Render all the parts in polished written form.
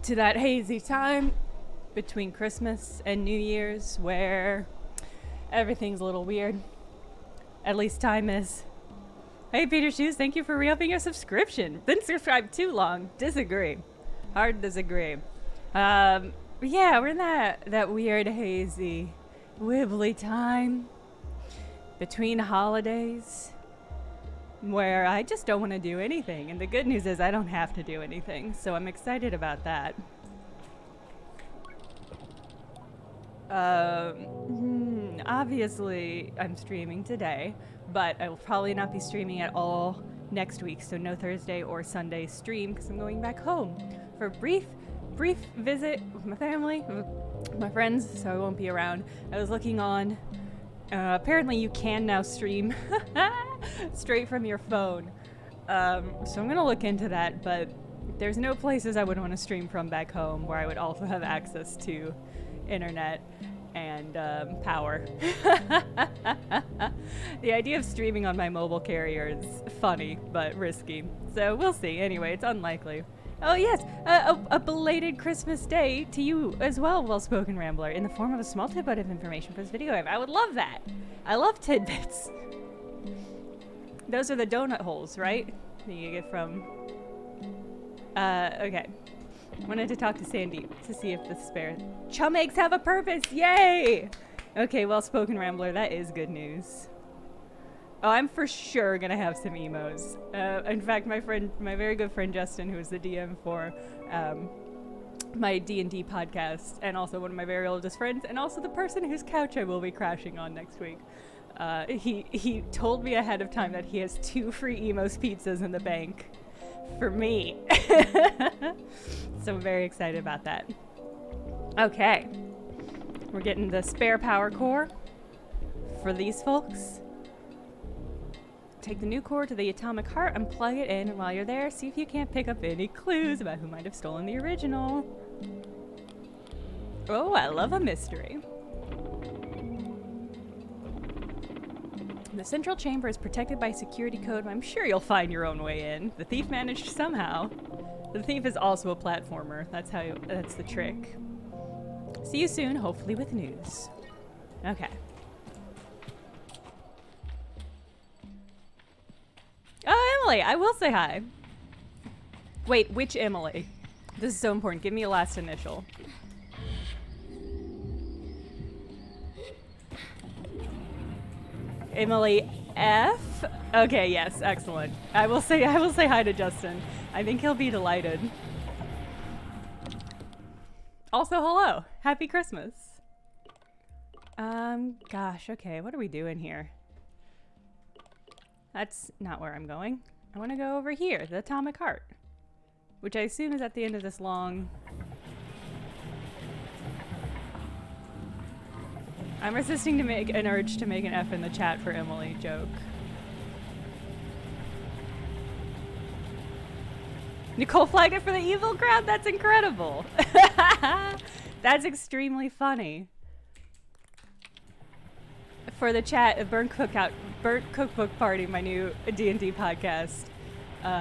to that hazy time between Christmas and New Year's where everything's a little weird. At least time is. Hey, Peter Shoes, thank you for re-upping your subscription. Been subscribed too long. Disagree. Hard disagree. Yeah, we're in that weird, hazy, wibbly time between holidays where I just don't want to do anything. And the good news is I don't have to do anything, so I'm excited about that. Obviously, I'm streaming today, but I will probably not be streaming at all next week, so no Thursday or Sunday stream because I'm going back home for a brief visit with my family, with my friends, so I won't be around. I was looking on, apparently you can now stream straight from your phone, so I'm gonna look into that, but there's no places I would want to stream from back home where I would also have access to internet and power. The idea of streaming on my mobile carrier is funny but risky, so we'll see. Anyway, it's unlikely. Oh yes, a belated Christmas day to you as well, Well-Spoken Rambler, in the form of a small tidbit of information for this video. I would love that. I love tidbits. Those are the donut holes, right? That you get from... okay. I wanted to talk to Sandy to see if the spare chum eggs have a purpose. Yay! Okay, Well-Spoken Rambler, that is good news. Oh, I'm for sure gonna have some emos. In fact, my very good friend Justin, who is the DM for my D&D podcast, and also one of my very oldest friends, and also the person whose couch I will be crashing on next week. He told me ahead of time that he has 2 free Emos pizzas in the bank for me. So I'm very excited about that. Okay. We're getting the spare power core for these folks. Take the new core to the atomic heart and plug it in, and while you're there, see if you can't pick up any clues about who might have stolen the original. Oh, I love a mystery. The central chamber is protected by security code, but I'm sure you'll find your own way in. The thief managed somehow. The thief is also a platformer. That's the trick. See you soon, hopefully with news. Okay. Oh, Emily, I will say hi. Wait, which Emily? This is so important. Give me a last initial. Emily F? Okay, yes, excellent. I will say hi to Justin. I think he'll be delighted. Also, hello. Happy Christmas. Gosh, okay, what are we doing here? That's not where I'm going. I want to go over here, the atomic heart, which I assume is at the end of this long... I'm resisting to make an urge to make an F in the chat for Emily joke. Nicole flagged it for the evil crowd? That's incredible. That's extremely funny. For the chat, Burnt Cookbook Party, my new D&D podcast,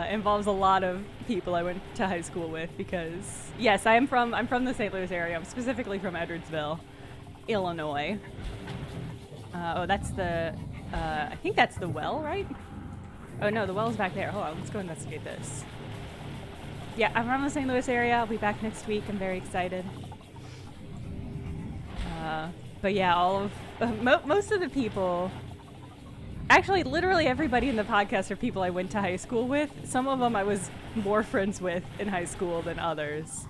involves a lot of people I went to high school with because, yes, I'm from the St. Louis area. I'm specifically from Edwardsville, Illinois. Oh, that's the, I think that's the well, right? Oh no, the well's back there. Hold on, let's go investigate this. Yeah, I'm from the St. Louis area. I'll be back next week. I'm very excited. But yeah, most of the people, actually literally everybody in the podcast are people I went to high school with. Some of them I was more friends with in high school than others.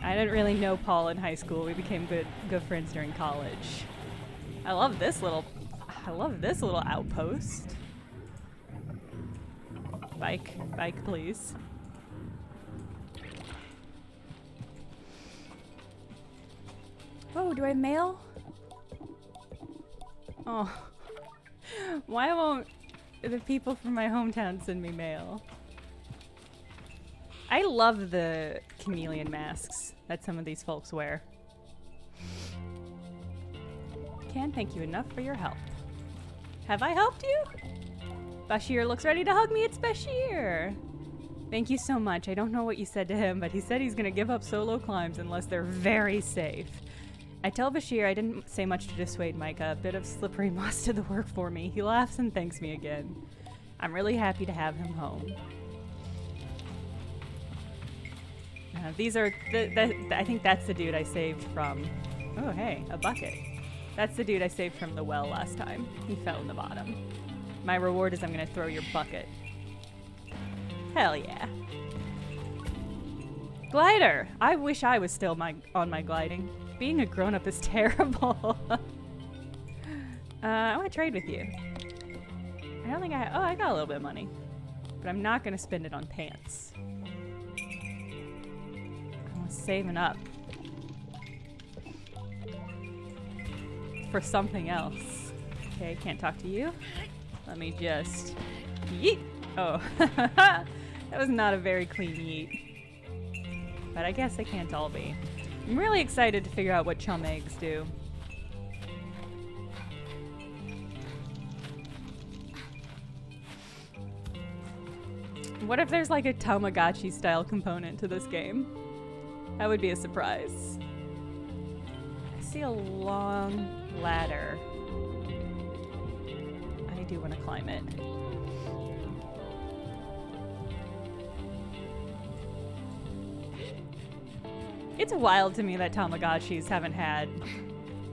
I didn't really know Paul in high school. We became good friends during college. I love this little outpost. Bike, please. Oh, do I mail? Oh. Why won't the people from my hometown send me mail? I love the chameleon masks that some of these folks wear. Can't thank you enough for your help. Have I helped you? Bashir looks ready to hug me. It's Bashir. Thank you so much. I don't know what you said to him, but he said he's gonna give up solo climbs unless they're very safe. I tell Bashir I didn't say much to dissuade Micah. A bit of slippery moss did the work for me. He laughs and thanks me again. I'm really happy to have him home. These are I think that's the dude I saved from... Oh, hey, a bucket. That's the dude I saved from the well last time. He fell in the bottom. My reward is I'm gonna throw your bucket. Hell yeah. Glider! I wish I was still on my gliding. Being a grown-up is terrible. I want to trade with you. I don't think I got a little bit of money. But I'm not gonna spend it on pants. I'm saving up. For something else. Okay, can't talk to you. Let me just... Yeet! Oh. That was not a very clean yeet. But I guess they can't all be. I'm really excited to figure out what chum eggs do. What if there's like a Tamagotchi style component to this game? That would be a surprise. I see a long ladder. I do want to climb it. It's wild to me that Tamagotchis haven't had,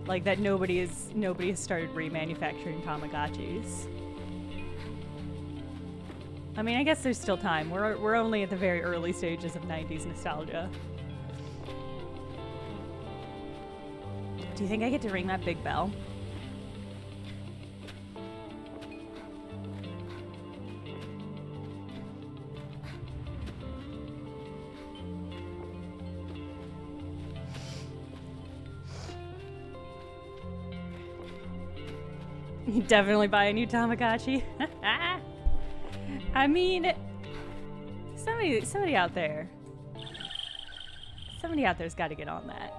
like, that nobody has started remanufacturing Tamagotchis. I mean, I guess there's still time. We're only at the very early stages of 90s nostalgia. Do you think I get to ring that big bell? Definitely buy a new Tamagotchi. I mean, somebody out there's got to get on that.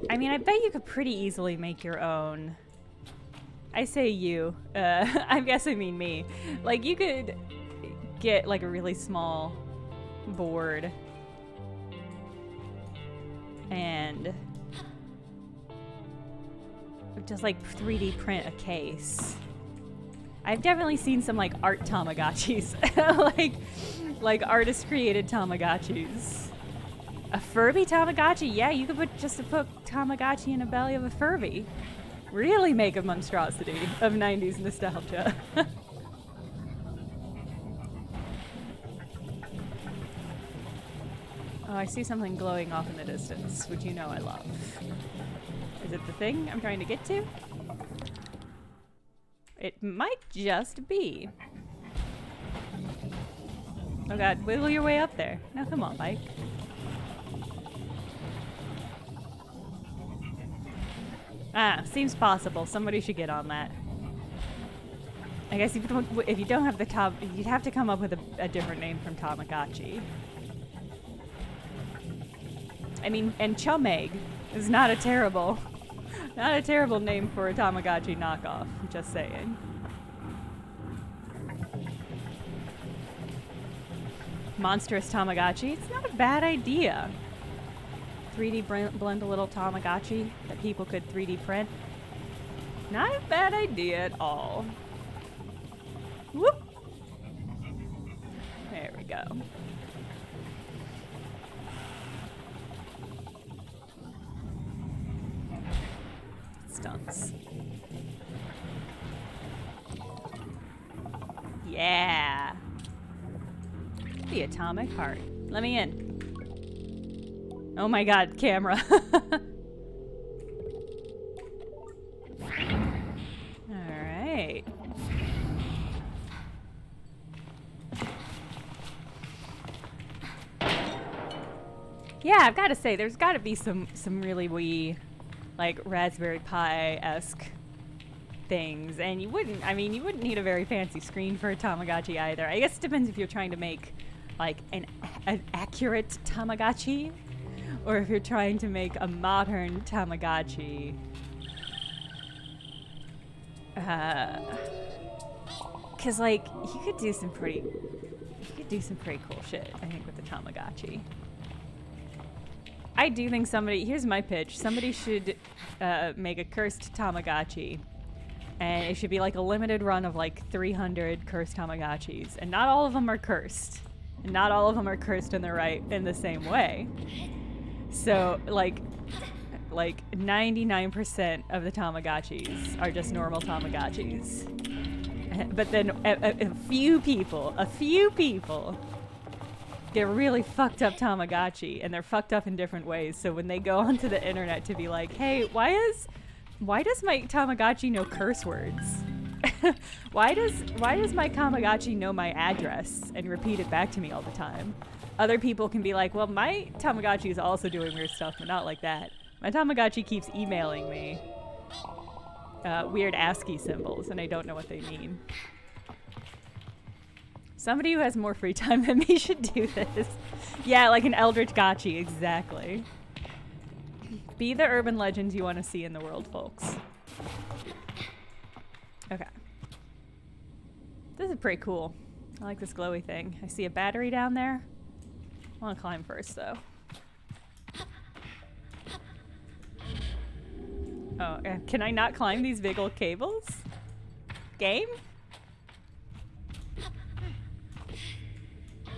I mean, I bet you could pretty easily make your own. I say you. I guess I mean me. Like, you could get like a really small board and just like 3D print a case. I've definitely seen some like art Tamagotchis, like artist created Tamagotchis. A Furby Tamagotchi? Yeah, you could put Tamagotchi in the belly of a Furby. Really make a monstrosity of 90s nostalgia. Oh, I see something glowing off in the distance, which you know I love. Is it the thing I'm trying to get to? It might just be. Oh god, wiggle your way up there. Now come on, Mike. Ah, seems possible. Somebody should get on that. I guess if you don't have the top, you'd have to come up with a different name from Tamagotchi. I mean, and Chum Egg is not a terrible name for a Tamagotchi knockoff. Just saying. Monstrous Tamagotchi. It's not a bad idea. 3D blend a little Tamagotchi that people could 3D print. Not a bad idea at all. Whoop! There we go. Stunts. Yeah! The atomic heart. Let me in. Oh my god, camera. Alright. Yeah, I've got to say, there's got to be some really wee, like, Raspberry Pi-esque things. And you wouldn't need a very fancy screen for a Tamagotchi either. I guess it depends if you're trying to make, like, an accurate Tamagotchi, or if you're trying to make a modern Tamagotchi. Cause like you could do some pretty cool shit, I think, with the Tamagotchi. I do think here's my pitch. Somebody should make a cursed Tamagotchi. And it should be like a limited run of like 300 cursed Tamagotchis. And not all of them are cursed. And not all of them are cursed in the same way. So like 99% of the Tamagotchis are just normal Tamagotchis. But then a few people get really fucked up Tamagotchi, and they're fucked up in different ways. So when they go onto the internet to be like, hey, why does my Tamagotchi know curse words? why does my Tamagotchi know my address and repeat it back to me all the time? Other people can be like, well, my Tamagotchi is also doing weird stuff, but not like that. My Tamagotchi keeps emailing me weird ASCII symbols, and I don't know what they mean. Somebody who has more free time than me should do this. Yeah, like an Eldritch Gotchi, exactly. Be the urban legends you want to see in the world, folks. Okay. This is pretty cool. I like this glowy thing. I see a battery down there. I want to climb first, though. Oh, can I not climb these big old cables? Game?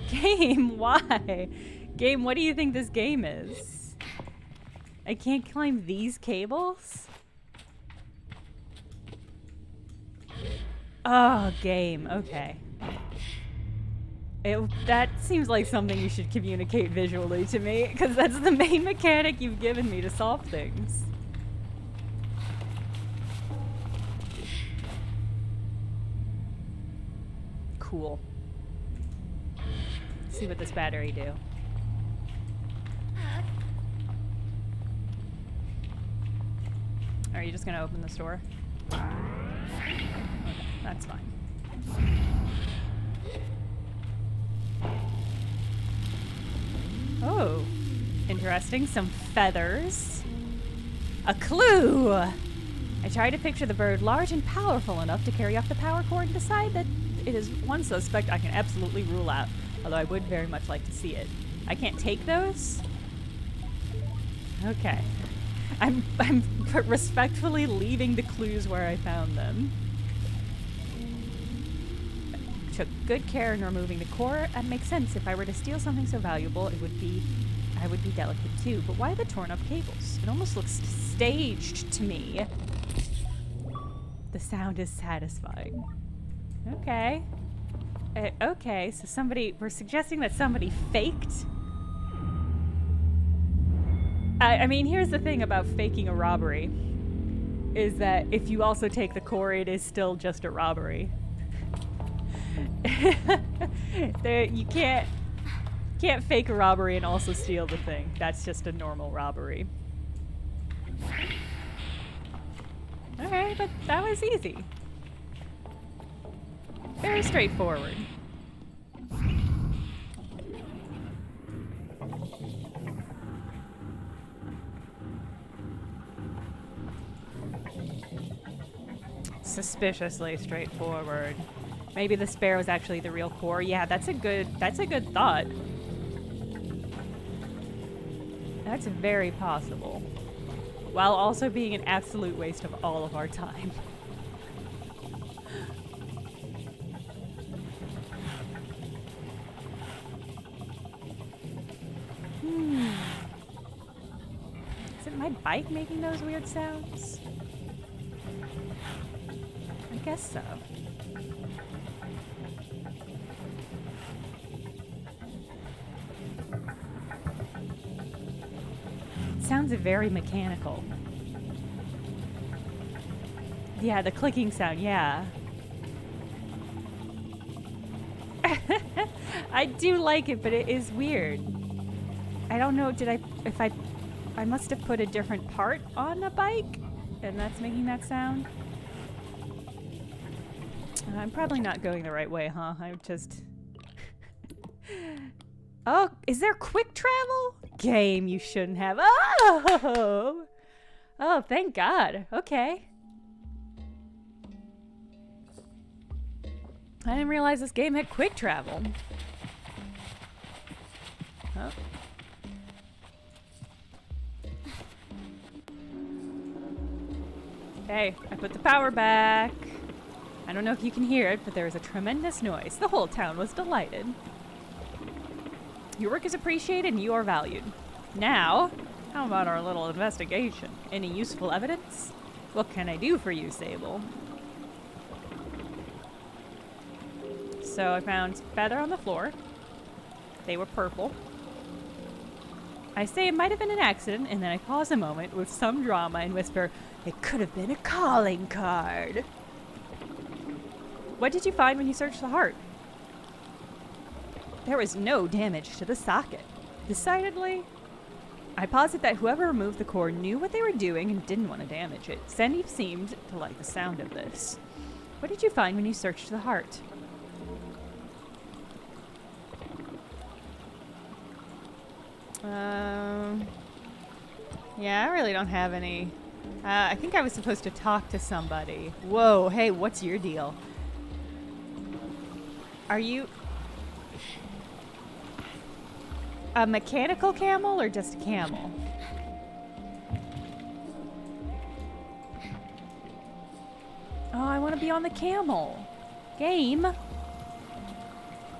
Game, why? Game, what do you think this game is? I can't climb these cables? Oh, game, okay. That seems like something you should communicate visually to me, because that's the main mechanic you've given me to solve things. Cool. Let's see what this battery do. Are you just gonna open the store? Okay, that's fine. Oh, interesting. Some feathers. A clue! I try to picture the bird large and powerful enough to carry off the power cord and decide that it is one suspect I can absolutely rule out, although I would very much like to see it. I can't take those? Okay. I'm respectfully leaving the clues where I found them. Took good care in removing the core. That makes sense. If I were to steal something so valuable, I would be delicate too. But why the torn up cables? It almost looks staged to me. The sound is satisfying. Okay. Okay, so we're suggesting that somebody faked? I mean, here's the thing about faking a robbery, is that if you also take the core, it is still just a robbery. You can't fake a robbery and also steal the thing. That's just a normal robbery. Okay, but that was easy. Very straightforward. Suspiciously straightforward. Maybe the spare was actually the real core. Yeah, that's a good thought. That's very possible. While also being an absolute waste of all of our time. Is it my bike making those weird sounds? I guess so. Sounds very mechanical. Yeah, the clicking sound, yeah. I do like it, but it is weird. I don't know, I must have put a different part on the bike, and that's making that sound. I'm probably not going the right way, huh? I'm just... Oh, is there quick travel? Game, you shouldn't have. Oh! Oh, thank God. Okay. I didn't realize this game had quick travel. Oh. Hey, I put the power back. I don't know if you can hear it, but there was a tremendous noise. The whole town was delighted. Your work is appreciated and you are valued. Now, how about our little investigation? Any useful evidence? What can I do for you, Sable? So I found feather on the floor. They were purple. I say it might have been an accident, and then I pause a moment with some drama and whisper, it could have been a calling card. What did you find when you searched the heart? There was no damage to the socket. Decidedly, I posit that whoever removed the core knew what they were doing and didn't want to damage it. Sandy seemed to like the sound of this. What did you find when you searched the heart? Yeah, I really don't have any. I think I was supposed to talk to somebody. Whoa, hey, what's your deal? Are you a mechanical camel or just a camel? Oh, I want to be on the camel. Game?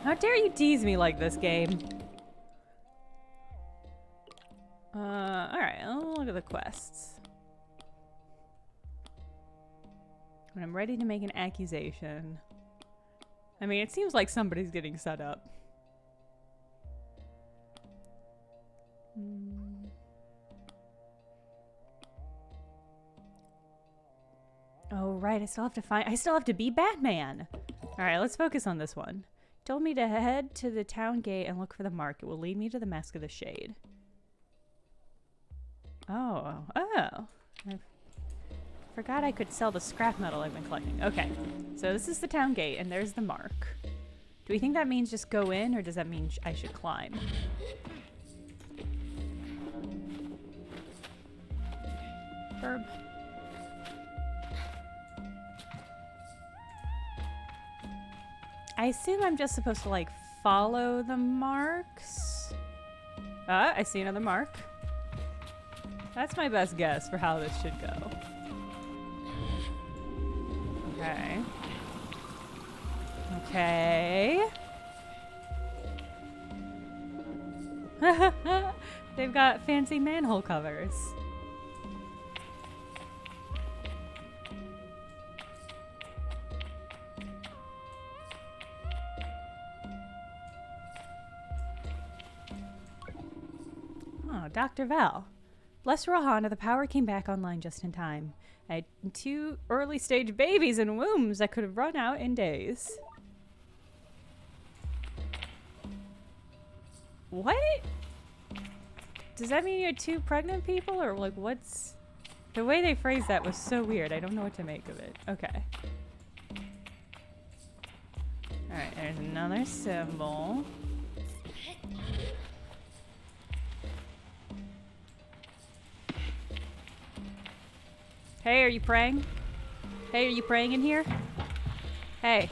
How dare you tease me like this, game? Alright, I'll look at the quests. When I'm ready to make an accusation. I mean, it seems like somebody's getting set up. Oh, right, I still have to be Batman! Alright, let's focus on this one. Told me to head to the town gate and look for the mark. It will lead me to the Mask of the Shade. Oh. I forgot I could sell the scrap metal I've been collecting. Okay, so this is the town gate, and there's the mark. Do we think that means just go in, or does that mean I should climb? Verb. I assume I'm just supposed to, like, follow the marks. I see another mark. That's my best guess for how this should go. Okay. Okay. They've got fancy manhole covers. Oh, Dr. Val. Bless Rahana, the power came back online just in time. I had 2 early-stage babies in wombs that could have run out in days. What? Does that mean you had 2 pregnant people, or like what's... The way they phrased that was so weird. I don't know what to make of it. Okay. Alright, there's another symbol. Hey, are you praying? Hey, are you praying in here? Hey.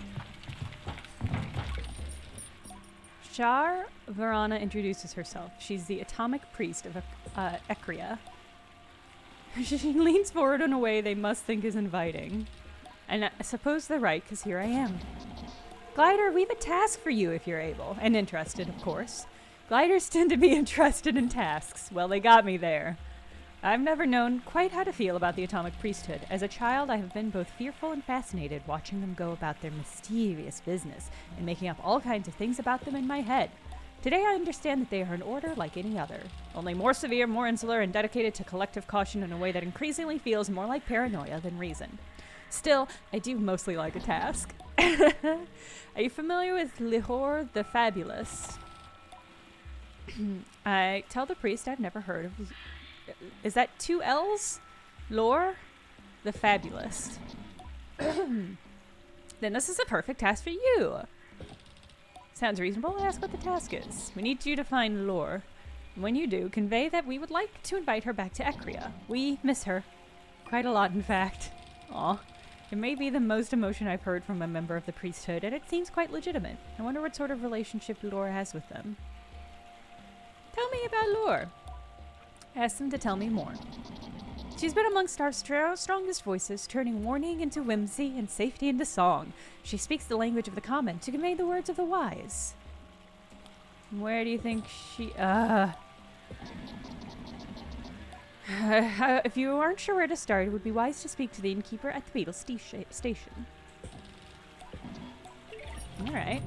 Shar Varana introduces herself. She's the atomic priest of Ekria. She leans forward in a way they must think is inviting. And I suppose they're right, because here I am. Glider, we've a task for you if you're able. And interested, of course. Gliders tend to be interested in tasks. Well, they got me there. I've never known quite how to feel about the atomic priesthood. As a child, I have been both fearful and fascinated watching them go about their mysterious business and making up all kinds of things about them in my head. Today I understand that they are an order like any other, only more severe, more insular, and dedicated to collective caution in a way that increasingly feels more like paranoia than reason. Still, I do mostly like a task. Are you familiar with Lihor the Fabulous? I tell the priest I've never heard of... Is that 2 L's? Lore? The Fabulous. Then this is a perfect task for you. Sounds reasonable. Ask what the task is. We need you to find Lore. When you do, convey that we would like to invite her back to Ekria. We miss her. Quite a lot, in fact. Aw. It may be the most emotion I've heard from a member of the priesthood, and it seems quite legitimate. I wonder what sort of relationship Laura has with them. Tell me about Laura. Ask them to tell me more. She's been amongst our strongest voices, turning warning into whimsy and safety into song. She speaks the language of the common to convey the words of the wise. Where do you think she... if you aren't sure where to start, it would be wise to speak to the innkeeper at the Beetle station. Alright.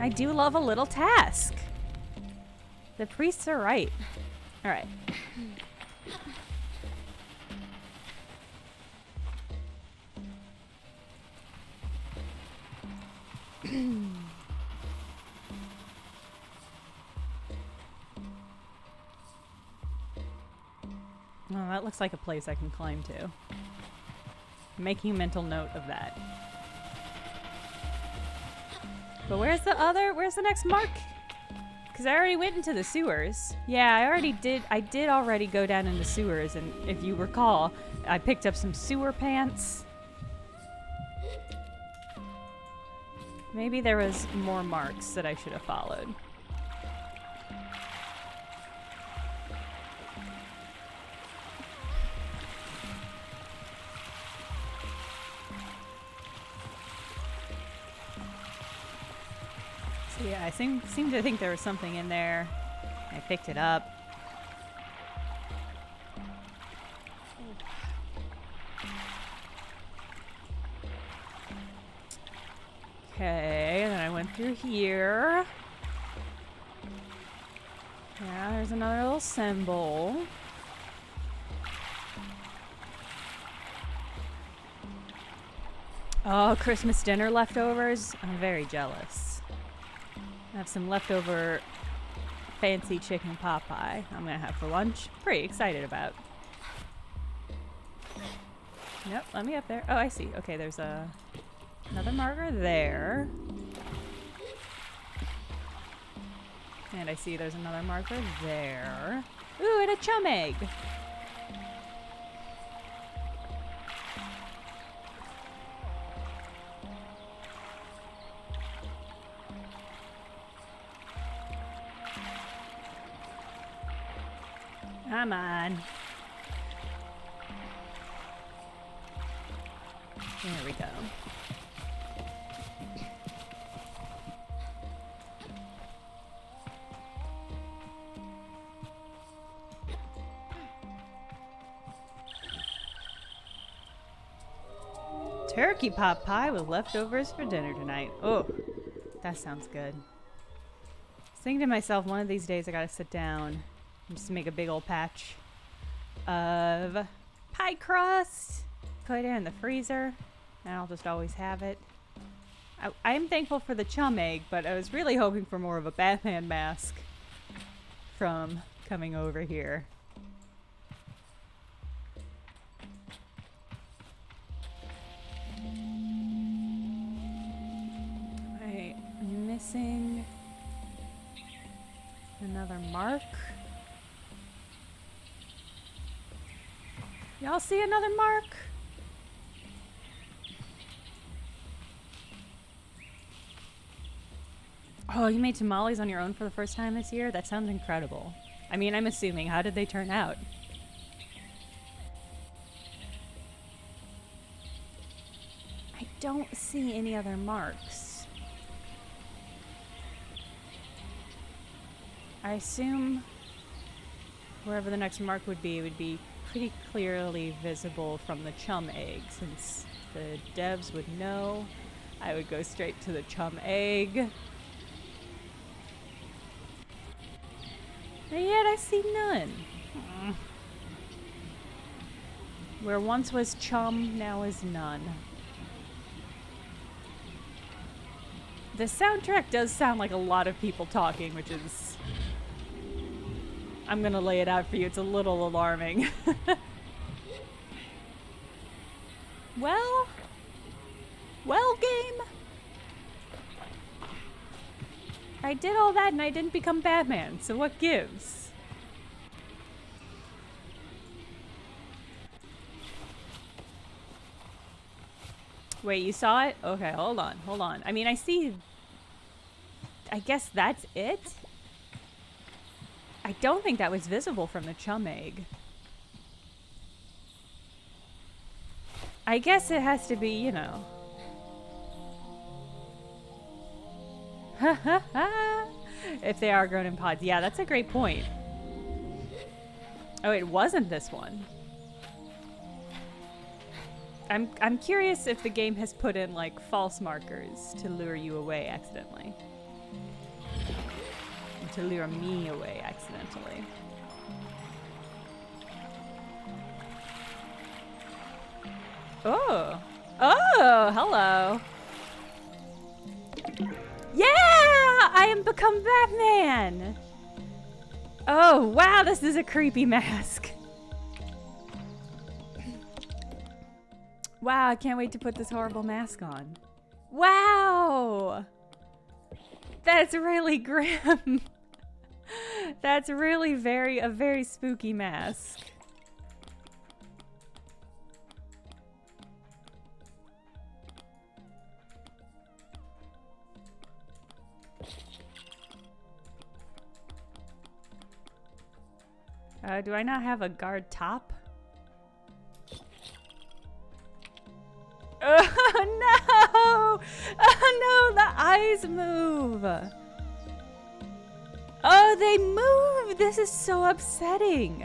I do love a little task. The priests are right. Alright. Oh, that looks like a place I can climb to. Making a mental note of that. But where's the next mark? Because I already went into the sewers. Yeah, I did already go down into sewers, and if you recall, I picked up some sewer pants. Maybe there was more marks that I should have followed. So yeah, I seem to think there was something in there. I picked it up. Okay, and then I went through here. Yeah, there's another little symbol. Oh, Christmas dinner leftovers. I'm very jealous. I have some leftover fancy chicken pot pie I'm gonna have for lunch. Pretty excited about. Yep, let me up there. Oh, I see. Okay, there's another marker there. And I see there's another marker there. Ooh, and a chum egg! Come on. There we go. Turkey pot pie with leftovers for dinner tonight. Oh, that sounds good. I was thinking to myself, one of these days I gotta sit down and just make a big old patch of pie crust, put it in the freezer, and I'll just always have it. I'm thankful for the chum egg, but I was really hoping for more of a Batman mask from coming over here. Alright, I'm missing another mark. Y'all see another mark? Oh, you made tamales on your own for the first time this year? That sounds incredible. I mean, I'm assuming. How did they turn out? I don't see any other marks. I assume wherever the next mark would be pretty clearly visible from the chum egg, since the devs would know. I would go straight to the chum egg. And yet I see none. Where once was chum, now is none. The soundtrack does sound like a lot of people talking, which is... I'm gonna lay it out for you. It's a little alarming. Well, game. I did all that and I didn't become Batman, so what gives? Wait, you saw it? Okay, hold on, hold on. I mean, I see... I guess that's it? I don't think that was visible from the chum egg. I guess it has to be, you know. If they are grown in pods. Yeah, that's a great point. Oh, it wasn't this one. I'm curious if the game has put in, like, false markers to lure you away accidentally. To lure me away accidentally. Oh. Oh, hello. Yeah! I am become Batman! Oh, wow, this is a creepy mask. Wow, I can't wait to put this horrible mask on. Wow! That's really grim. That's really a very spooky mask. Do I not have a guard top? Oh no! Oh no, the eyes move! Oh, they move! This is so upsetting.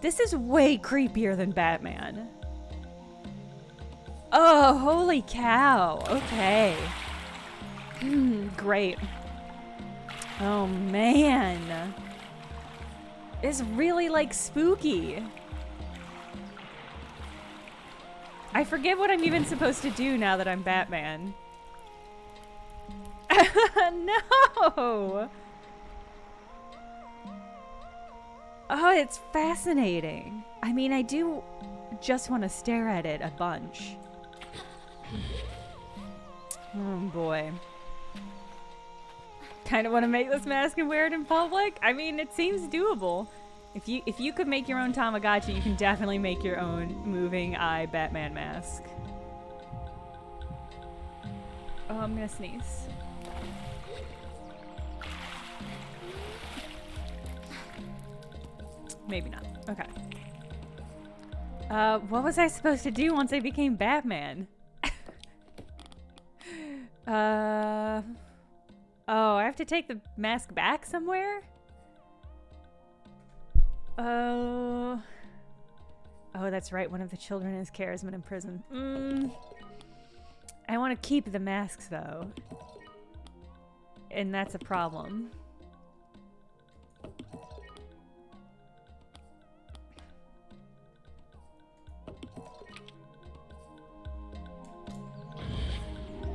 This is way creepier than Batman. Oh, holy cow. Okay. Great. Oh, man. It's really, like, spooky. I forget what I'm even supposed to do now that I'm Batman. No! Oh, it's fascinating. I mean, I do just want to stare at it a bunch. Oh boy. Kind of want to make this mask and wear it in public? I mean, it seems doable. If you could make your own Tamagotchi, you can definitely make your own moving eye Batman mask. Oh, I'm gonna sneeze. Maybe not. Okay. What was I supposed to do once I became Batman? Oh, I have to take the mask back somewhere? Oh, that's right. One of the children in his care has been in prison. I want to keep the masks, though. And that's a problem.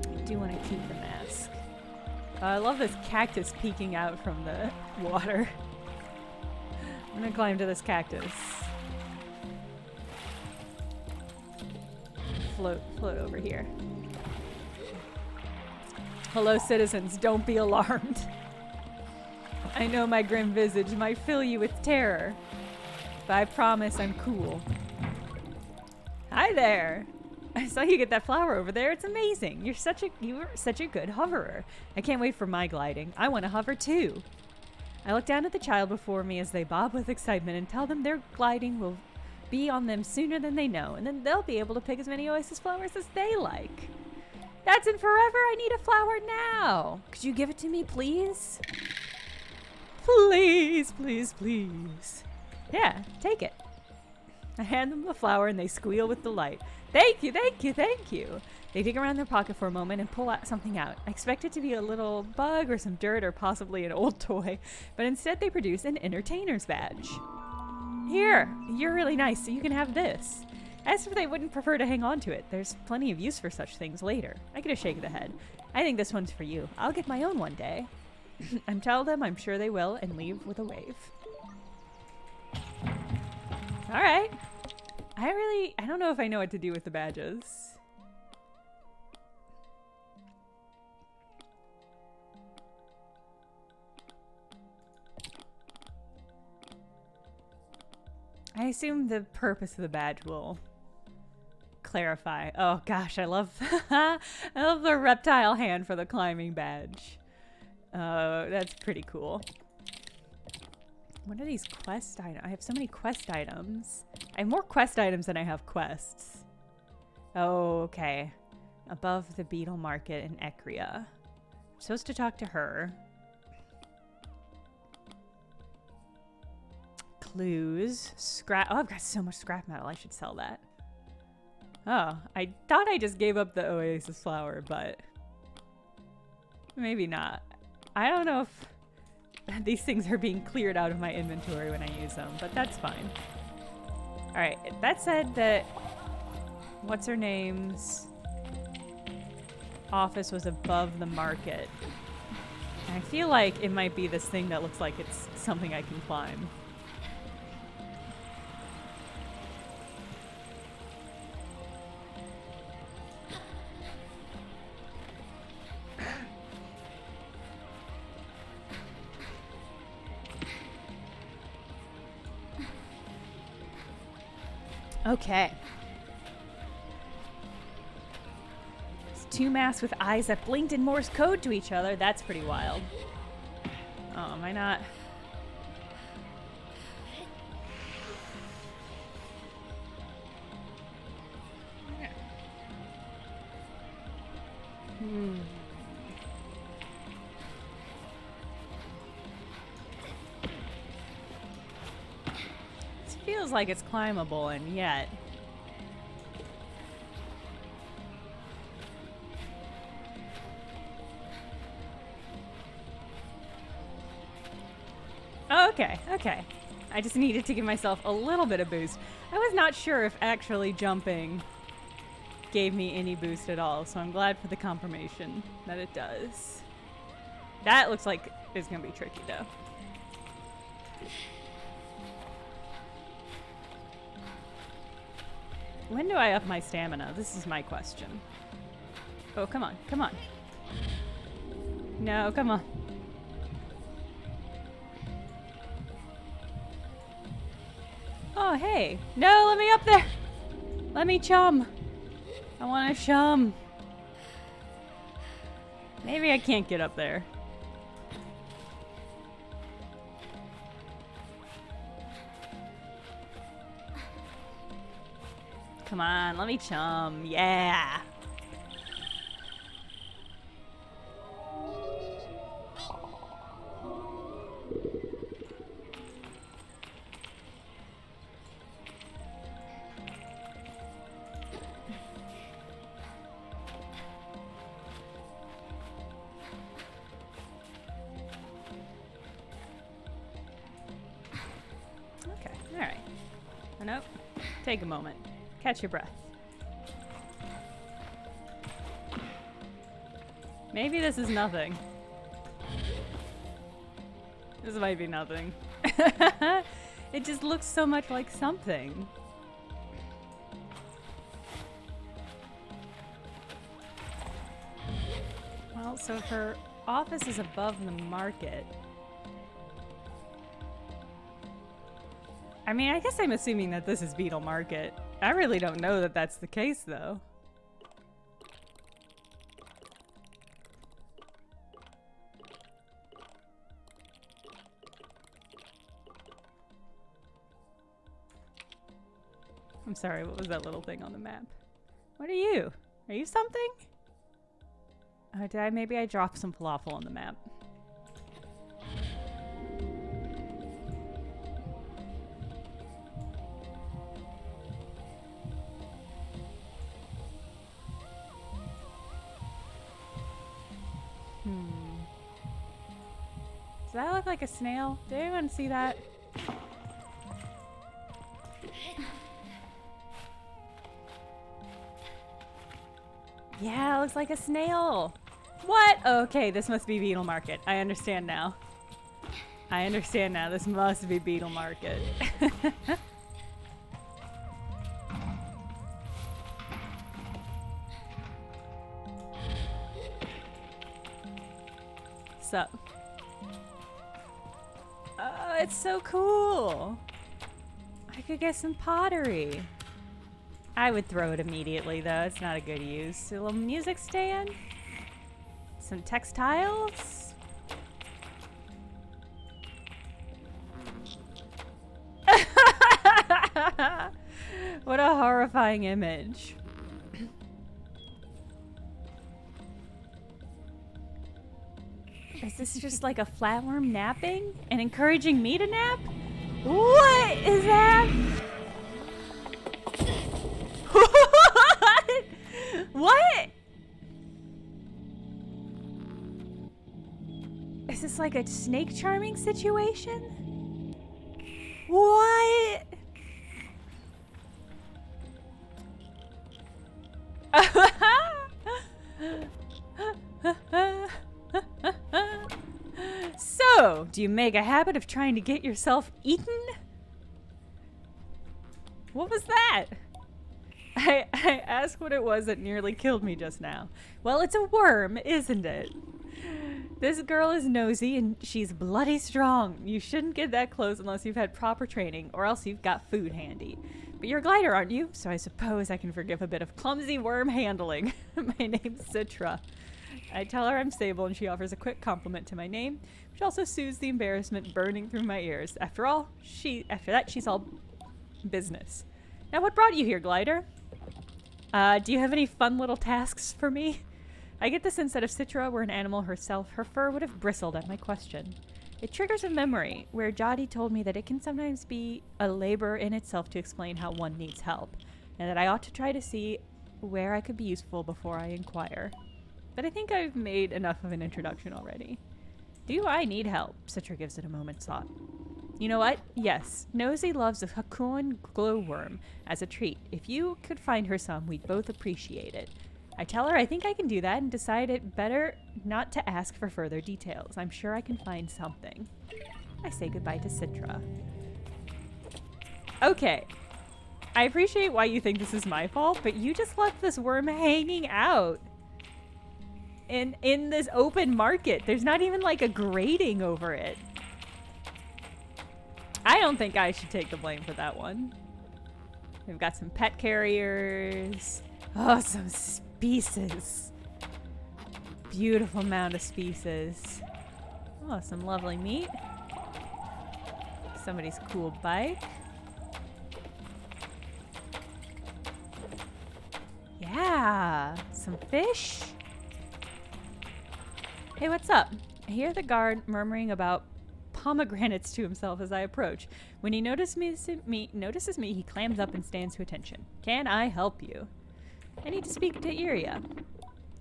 I do want to keep the mask. I love this cactus peeking out from the water. I'm gonna climb to this cactus. Float over here. Hello, citizens, don't be alarmed. I know my grim visage might fill you with terror, but I promise I'm cool. Hi there. I saw you get that flower over there. It's amazing. You're such a good hoverer. I can't wait for my gliding. I want to hover too. I look down at the child before me as they bob with excitement and tell them their gliding will be on them sooner than they know, and then they'll be able to pick as many oasis flowers as they like. That's in forever. I need a flower now. Could you give it to me, please? Please, please, please. Yeah, take it. I hand them the flower and they squeal with delight. Thank you, thank you, thank you. They dig around their pocket for a moment and pull something out. I expect it to be a little bug or some dirt or possibly an old toy, but instead they produce an entertainer's badge. Here, you're really nice, so you can have this. As if they wouldn't prefer to hang on to it, there's plenty of use for such things later. I get a shake of the head. I think this one's for you. I'll get my own one day. And tell them I'm sure they will and leave with a wave. All right. I don't know if I know what to do with the badges. I assume the purpose of the badge will clarify. Oh gosh, I love I love the reptile hand for the climbing badge. That's pretty cool. What are these quest items? I have so many quest items. I have more quest items than I have quests. Oh, okay. Above the Beetle Market in Ecria. I'm supposed to talk to her. Clues. Scrap. Oh, I've got so much scrap metal. I should sell that. Oh, I thought I just gave up the Oasis flower, but maybe not. I don't know if these things are being cleared out of my inventory when I use them, but that's fine. All right, that said that what's her name's office was above the market. And I feel like it might be this thing that looks like it's something I can climb. Okay. It's two masks with eyes that blinked in Morse code to each other. That's pretty wild. Oh, am I not? Feels like it's climbable, and yet oh, okay. I just needed to give myself a little bit of boost. I was not sure if actually jumping gave me any boost at all, so I'm glad for the confirmation that it does. That looks like it's gonna be tricky though. When do I up my stamina? This is my question. Oh, come on, come on. No, come on. Oh, hey. No, let me up there. Let me chum. I want to chum. Maybe I can't get up there. Come on, let me chum. Yeah. Okay, all right. Oh, nope. Take a moment. Catch your breath. Maybe this is nothing. This might be nothing. It just looks so much like something. Well, so her office is above the market. I mean, I guess I'm assuming that this is Beetle Market. I really don't know that that's the case, though. I'm sorry, what was that little thing on the map? What are you? Are you something? Oh, maybe I dropped some falafel on the map. Does that look like a snail? Did anyone see that? Yeah, it looks like a snail. What? Okay, this must be Beetle Market. I understand now. I understand now. This must be Beetle Market. Sup? It's so cool. I could get some pottery. I would throw it immediately, though. It's not a good use. A little music stand. Some textiles. What a horrifying image. Is this just like a flatworm napping and encouraging me to nap? What is that? What? Is this like a snake charming situation? What? So, do you make a habit of trying to get yourself eaten? What was that? I asked what it was that nearly killed me just now. Well, it's a worm, isn't it? This girl is nosy and she's bloody strong. You shouldn't get that close unless you've had proper training or else you've got food handy. But you're a glider, aren't you? So I suppose I can forgive a bit of clumsy worm handling. My name's Citra. I tell her I'm SABLE and she offers a quick compliment to my name, which also soothes the embarrassment burning through my ears. After all, after that, she's all business. Now, what brought you here, glider? Do you have any fun little tasks for me? I get the sense that if Citra were an animal herself, her fur would have bristled at my question. It triggers a memory where Jody told me that it can sometimes be a labor in itself to explain how one needs help, and that I ought to try to see where I could be useful before I inquire. But I think I've made enough of an introduction already. Do I need help? Citra gives it a moment's thought. You know what? Yes, Nosy loves a Hakuon glowworm as a treat. If you could find her some, we'd both appreciate it. I tell her I think I can do that and decide it better not to ask for further details. I'm sure I can find something. I say goodbye to Citra. Okay. I appreciate why you think this is my fault, but you just left this worm hanging out in this open market. There's not even like a grating over it. I don't think I should take the blame for that one. We've got some pet carriers. Oh, some species. Beautiful amount of species. Oh, some lovely meat. Somebody's cool bike. Yeah, some fish. Hey, what's up? I hear the guard murmuring about pomegranates to himself as I approach. When he notices me, he clams up and stands to attention. Can I help you? I need to speak to Iria.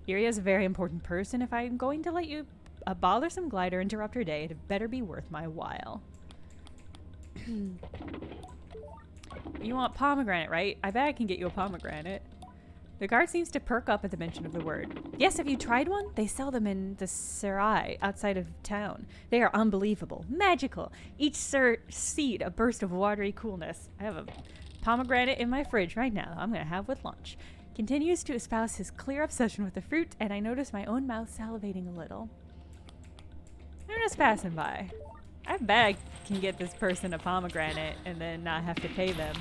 Iria is a very important person. If I'm going to let you, a bothersome glider, interrupt her day, it better be worth my while. You want pomegranate, right? I bet I can get you a pomegranate. The guard seems to perk up at the mention of the word. Yes, have you tried one? They sell them in the serai outside of town. They are unbelievable, magical. Each seed a burst of watery coolness. I have a pomegranate in my fridge right now. I'm going to have with lunch. Continues to espouse his clear obsession with the fruit, and I notice my own mouth salivating a little. I'm just passing by. I bet I can get this person a pomegranate and then not have to pay them.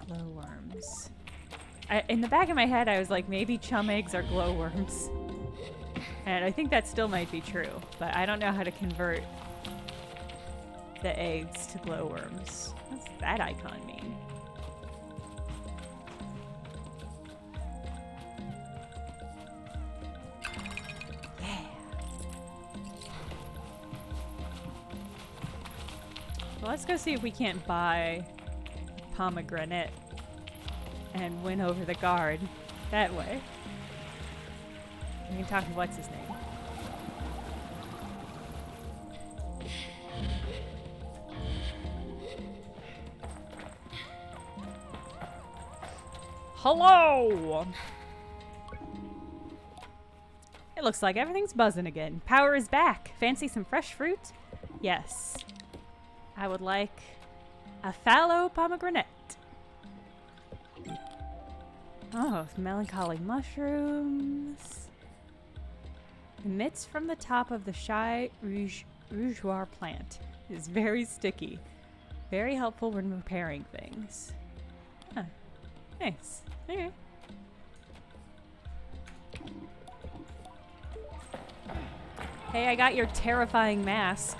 Glowworms. In the back of my head, I was like, maybe chum eggs are glowworms. And I think that still might be true, but I don't know how to convert the eggs to glowworms. What's that icon mean? Yeah. Well, let's go see if we can't buy a pomegranate and win over the guard that way. We can talk to what's his name. Hello! It looks like everything's buzzing again. Power is back. Fancy some fresh fruit? Yes. I would like a fallow pomegranate. Oh, melancholy mushrooms. Emits from the top of the shy rougeoir plant. It is very sticky. Very helpful when repairing things. Huh. Nice. Okay. Hey, I got your terrifying mask.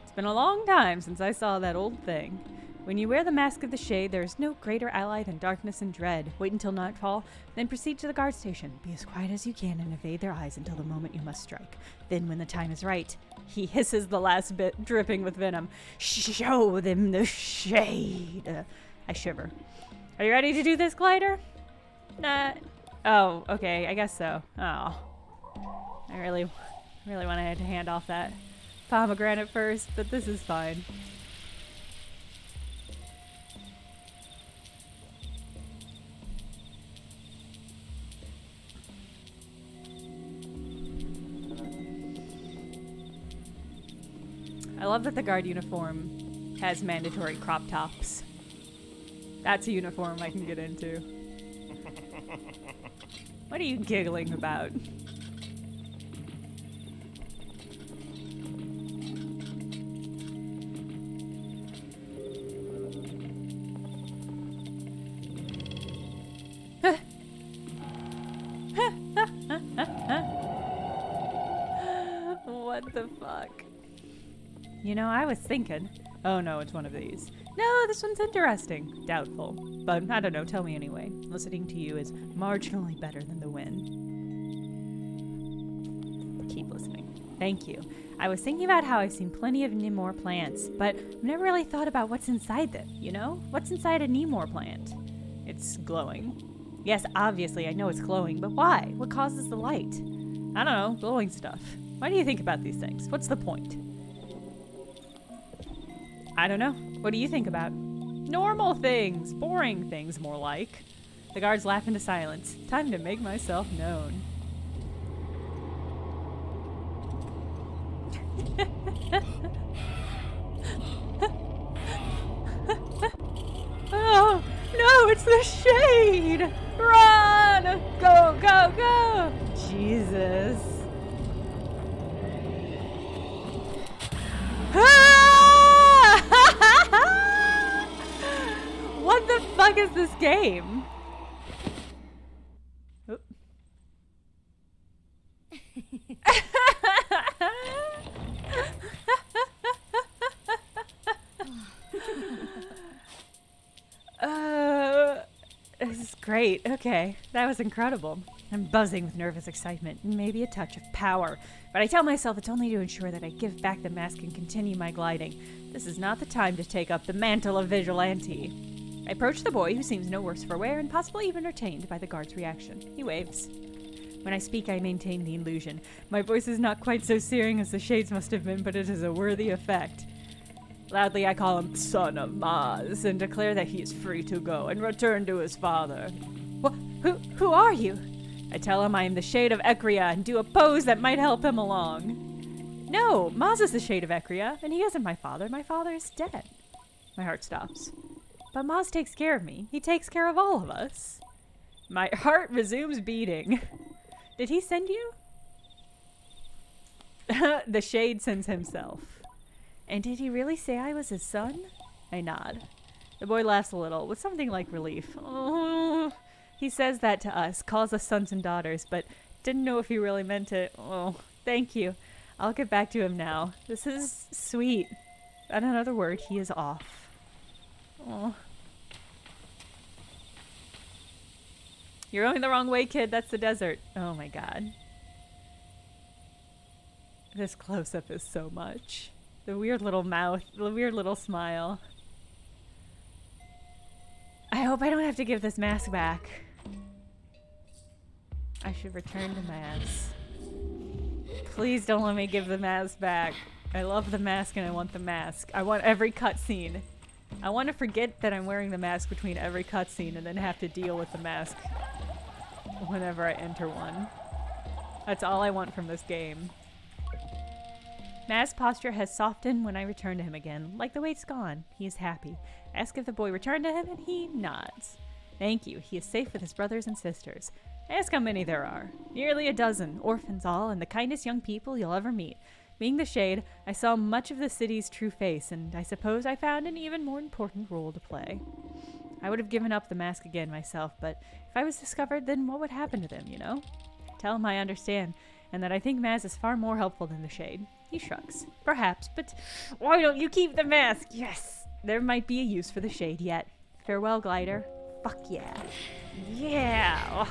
It's been a long time since I saw that old thing. When you wear the Mask of the Shade, there is no greater ally than darkness and dread. Wait until nightfall, then proceed to the guard station. Be as quiet as you can and evade their eyes until the moment you must strike. Then, when the time is right, he hisses the last bit, dripping with venom. Show them the shade. I shiver. Are you ready to do this, Glider? Nah. Oh, okay, I guess so. Oh. I really wanted to hand off that pomegranate first, but this is fine. I love that the guard uniform has mandatory crop tops. That's a uniform I can get into. What are you giggling about? What the fuck? You know, I was thinking... Oh no, it's one of these. No, this one's interesting. Doubtful. But I don't know, tell me anyway. Listening to you is marginally better than the win. Keep listening. Thank you. I was thinking about how I've seen plenty of Nemor plants, but I've never really thought about what's inside them, you know? What's inside a Nemor plant? It's glowing. Yes, obviously, I know it's glowing, but why? What causes the light? I don't know, glowing stuff. Why do you think about these things? What's the point? I don't know. What do you think about? Normal things. Boring things, more like. The guards laugh into silence. Time to make myself known. Oh, no, it's the shade! Run! Go, go, go! Jesus. What the fuck is this game? Oop. This is great. Okay, that was incredible. I'm buzzing with nervous excitement and maybe a touch of power, but I tell myself it's only to ensure that I give back the mask and continue my gliding. This is not the time to take up the mantle of vigilante. I approach the boy, who seems no worse for wear and possibly even entertained by the guard's reaction. He waves. When I speak, I maintain the illusion. My voice is not quite so searing as the shades must have been, but it is a worthy effect. Loudly, I call him Son of Maz and declare that he is free to go and return to his father. Who are you? I tell him I am the Shade of Ekria and do a pose that might help him along. No, Maz is the Shade of Ekria, and he isn't my father. My father is dead. My heart stops. But Maz takes care of me. He takes care of all of us. My heart resumes beating. Did he send you? The Shade sends himself. And did he really say I was his son? I nod. The boy laughs a little, with something like relief. Oh, he says that to us, calls us sons and daughters, but didn't know if he really meant it. Oh, thank you. I'll get back to him now. This is sweet. At another word, he is off. Oh. You're going the wrong way, kid. That's the desert. Oh my god. This close-up is so much. The weird little mouth, the weird little smile. I hope I don't have to give this mask back. I should return to Maz. Please don't let me give the mask back. I love the mask and I want the mask. I want every cutscene. I want to forget that I'm wearing the mask between every cutscene and then have to deal with the mask whenever I enter one. That's all I want from this game. Maz's posture has softened when I return to him again. Like the weight's gone. He is happy. I ask if the boy returned to him and he nods. Thank you. He is safe with his brothers and sisters. I ask how many there are. Nearly a dozen, orphans all, and the kindest young people you'll ever meet. Being the Shade, I saw much of the city's true face, and I suppose I found an even more important role to play. I would have given up the mask again myself, but if I was discovered, then what would happen to them, you know? Tell him I understand, and that I think Maz is far more helpful than the Shade. He shrugs. Perhaps, but why don't you keep the mask? Yes! There might be a use for the Shade yet. Farewell, Glider. Fuck yeah. Yeah!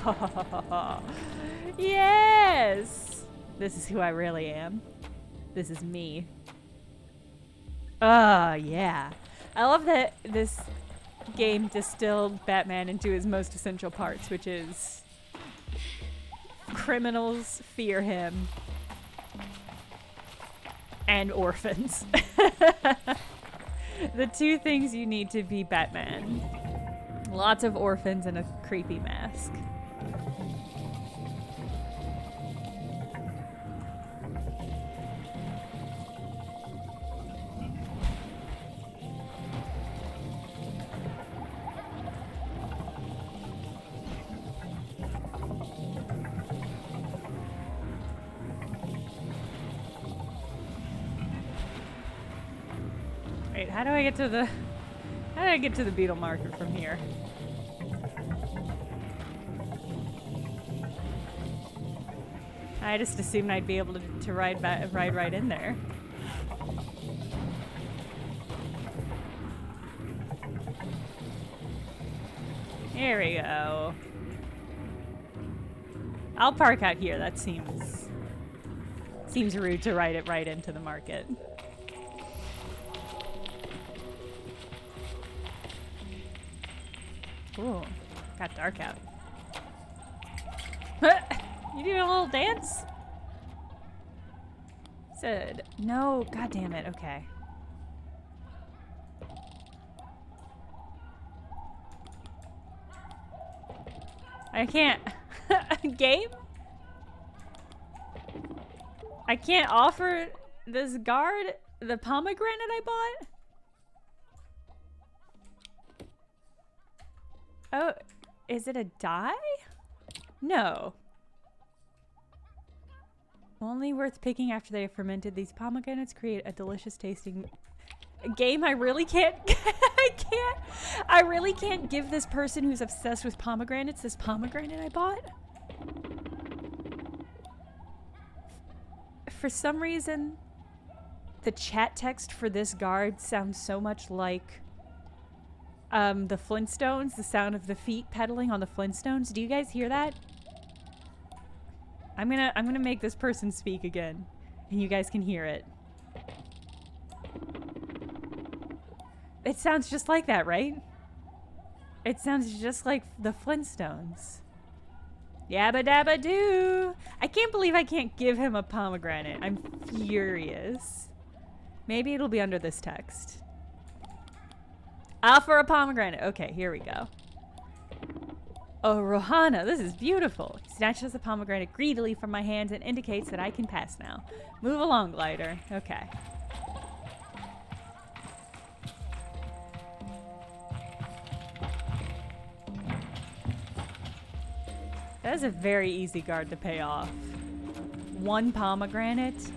Yes! This is who I really am. This is me. Yeah. I love that this game distilled Batman into his most essential parts, which is criminals fear him and orphans. The two things you need to be Batman. Lots of orphans and a creepy mask. Wait, how do I get to the Beetle market from here? I just assumed I'd be able to ride right in there. Here we go. I'll park out here. That seems rude to ride it right into the market. Ooh, got dark out. You doing a little dance? Said no. God damn it. Okay. I can't. Game? I can't offer this guard the pomegranate I bought? Oh, is it a dye? No. Only worth picking after they have fermented. These pomegranates create a delicious tasting game. I really can't I really can't give this person who's obsessed with pomegranates this pomegranate I bought. For some reason, the chat text for this guard sounds so much like the Flintstones, the sound of the feet pedaling on the Flintstones. Do you guys hear that? I'm gonna make this person speak again, and you guys can hear it. It sounds just like that, right? It sounds just like the Flintstones. Yabba dabba doo! I can't believe I can't give him a pomegranate. I'm furious. Maybe it'll be under this text. Offer a pomegranate. Okay, here we go. Oh, Rohana, this is beautiful. He snatches the pomegranate greedily from my hands and indicates that I can pass now. Move along, Glider. Okay. That is a very easy guard to pay off. One pomegranate.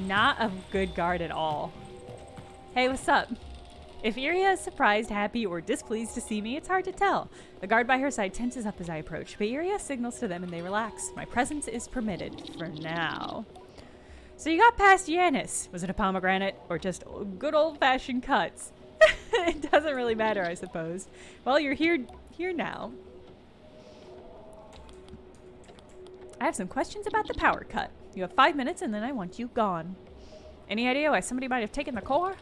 Not a good guard at all. Hey, what's up? If Iria is surprised, happy, or displeased to see me, it's hard to tell. The guard by her side tenses up as I approach, but Iria signals to them and they relax. My presence is permitted, for now. So you got past Yanis. Was it a pomegranate, or just good old-fashioned cuts? It doesn't really matter, I suppose. Well, you're here now. I have some questions about the power cut. You have 5 minutes and then I want you gone. Any idea why somebody might have taken the core?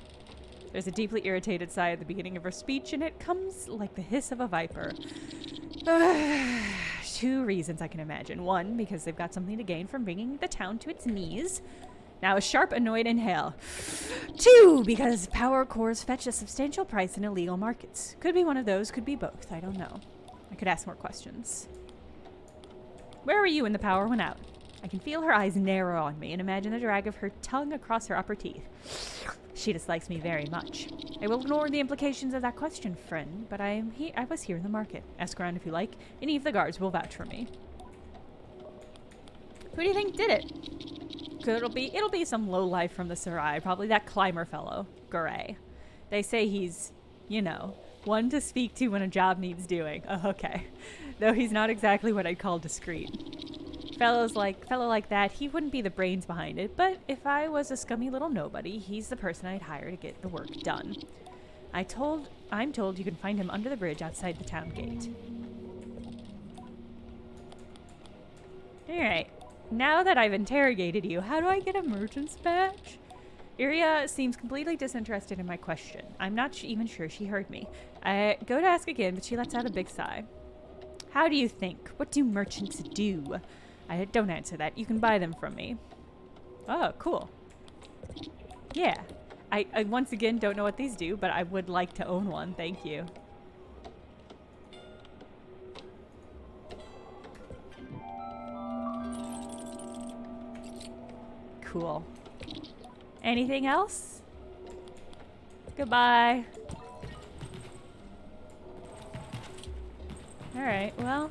There's a deeply irritated sigh at the beginning of her speech, and it comes like the hiss of a viper. 2 reasons I can imagine. 1, because they've got something to gain from bringing the town to its knees. Now a sharp, annoyed inhale. 2, because power cores fetch a substantial price in illegal markets. Could be one of those, could be both. I don't know. I could ask more questions. Where were you when the power went out? I can feel her eyes narrow on me and imagine the drag of her tongue across her upper teeth. She dislikes me very much. I will ignore the implications of that question, friend, but I was here in the market. Ask around if you like. Any of the guards will vouch for me. Who do you think did it? It'll be some lowlife from the Sarai, probably that climber fellow, Gray. They say he's, you know, one to speak to when a job needs doing. Oh, okay. Though he's not exactly what I'd call discreet. Fellow like that, he wouldn't be the brains behind it, but if I was a scummy little nobody, he's the person I'd hire to get the work done. I'm told you can find him under the bridge outside the town gate. Alright. Now that I've interrogated you, how do I get a merchant's badge? Iria seems completely disinterested in my question. I'm not even sure she heard me. I go to ask again, but she lets out a big sigh. How do you think? What do merchants do? Don't answer that. You can buy them from me. Oh, cool. Yeah. I once again don't know what these do, but I would like to own one. Thank you. Cool. Anything else? Goodbye. Alright, well.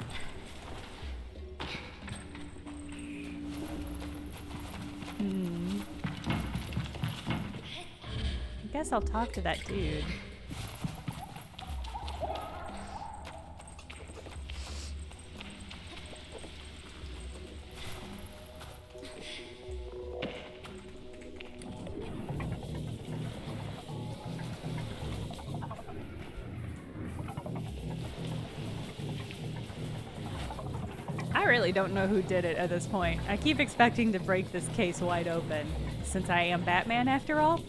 I guess I'll talk to that dude. I really don't know who did it at this point. I keep expecting to break this case wide open, since I am Batman after all.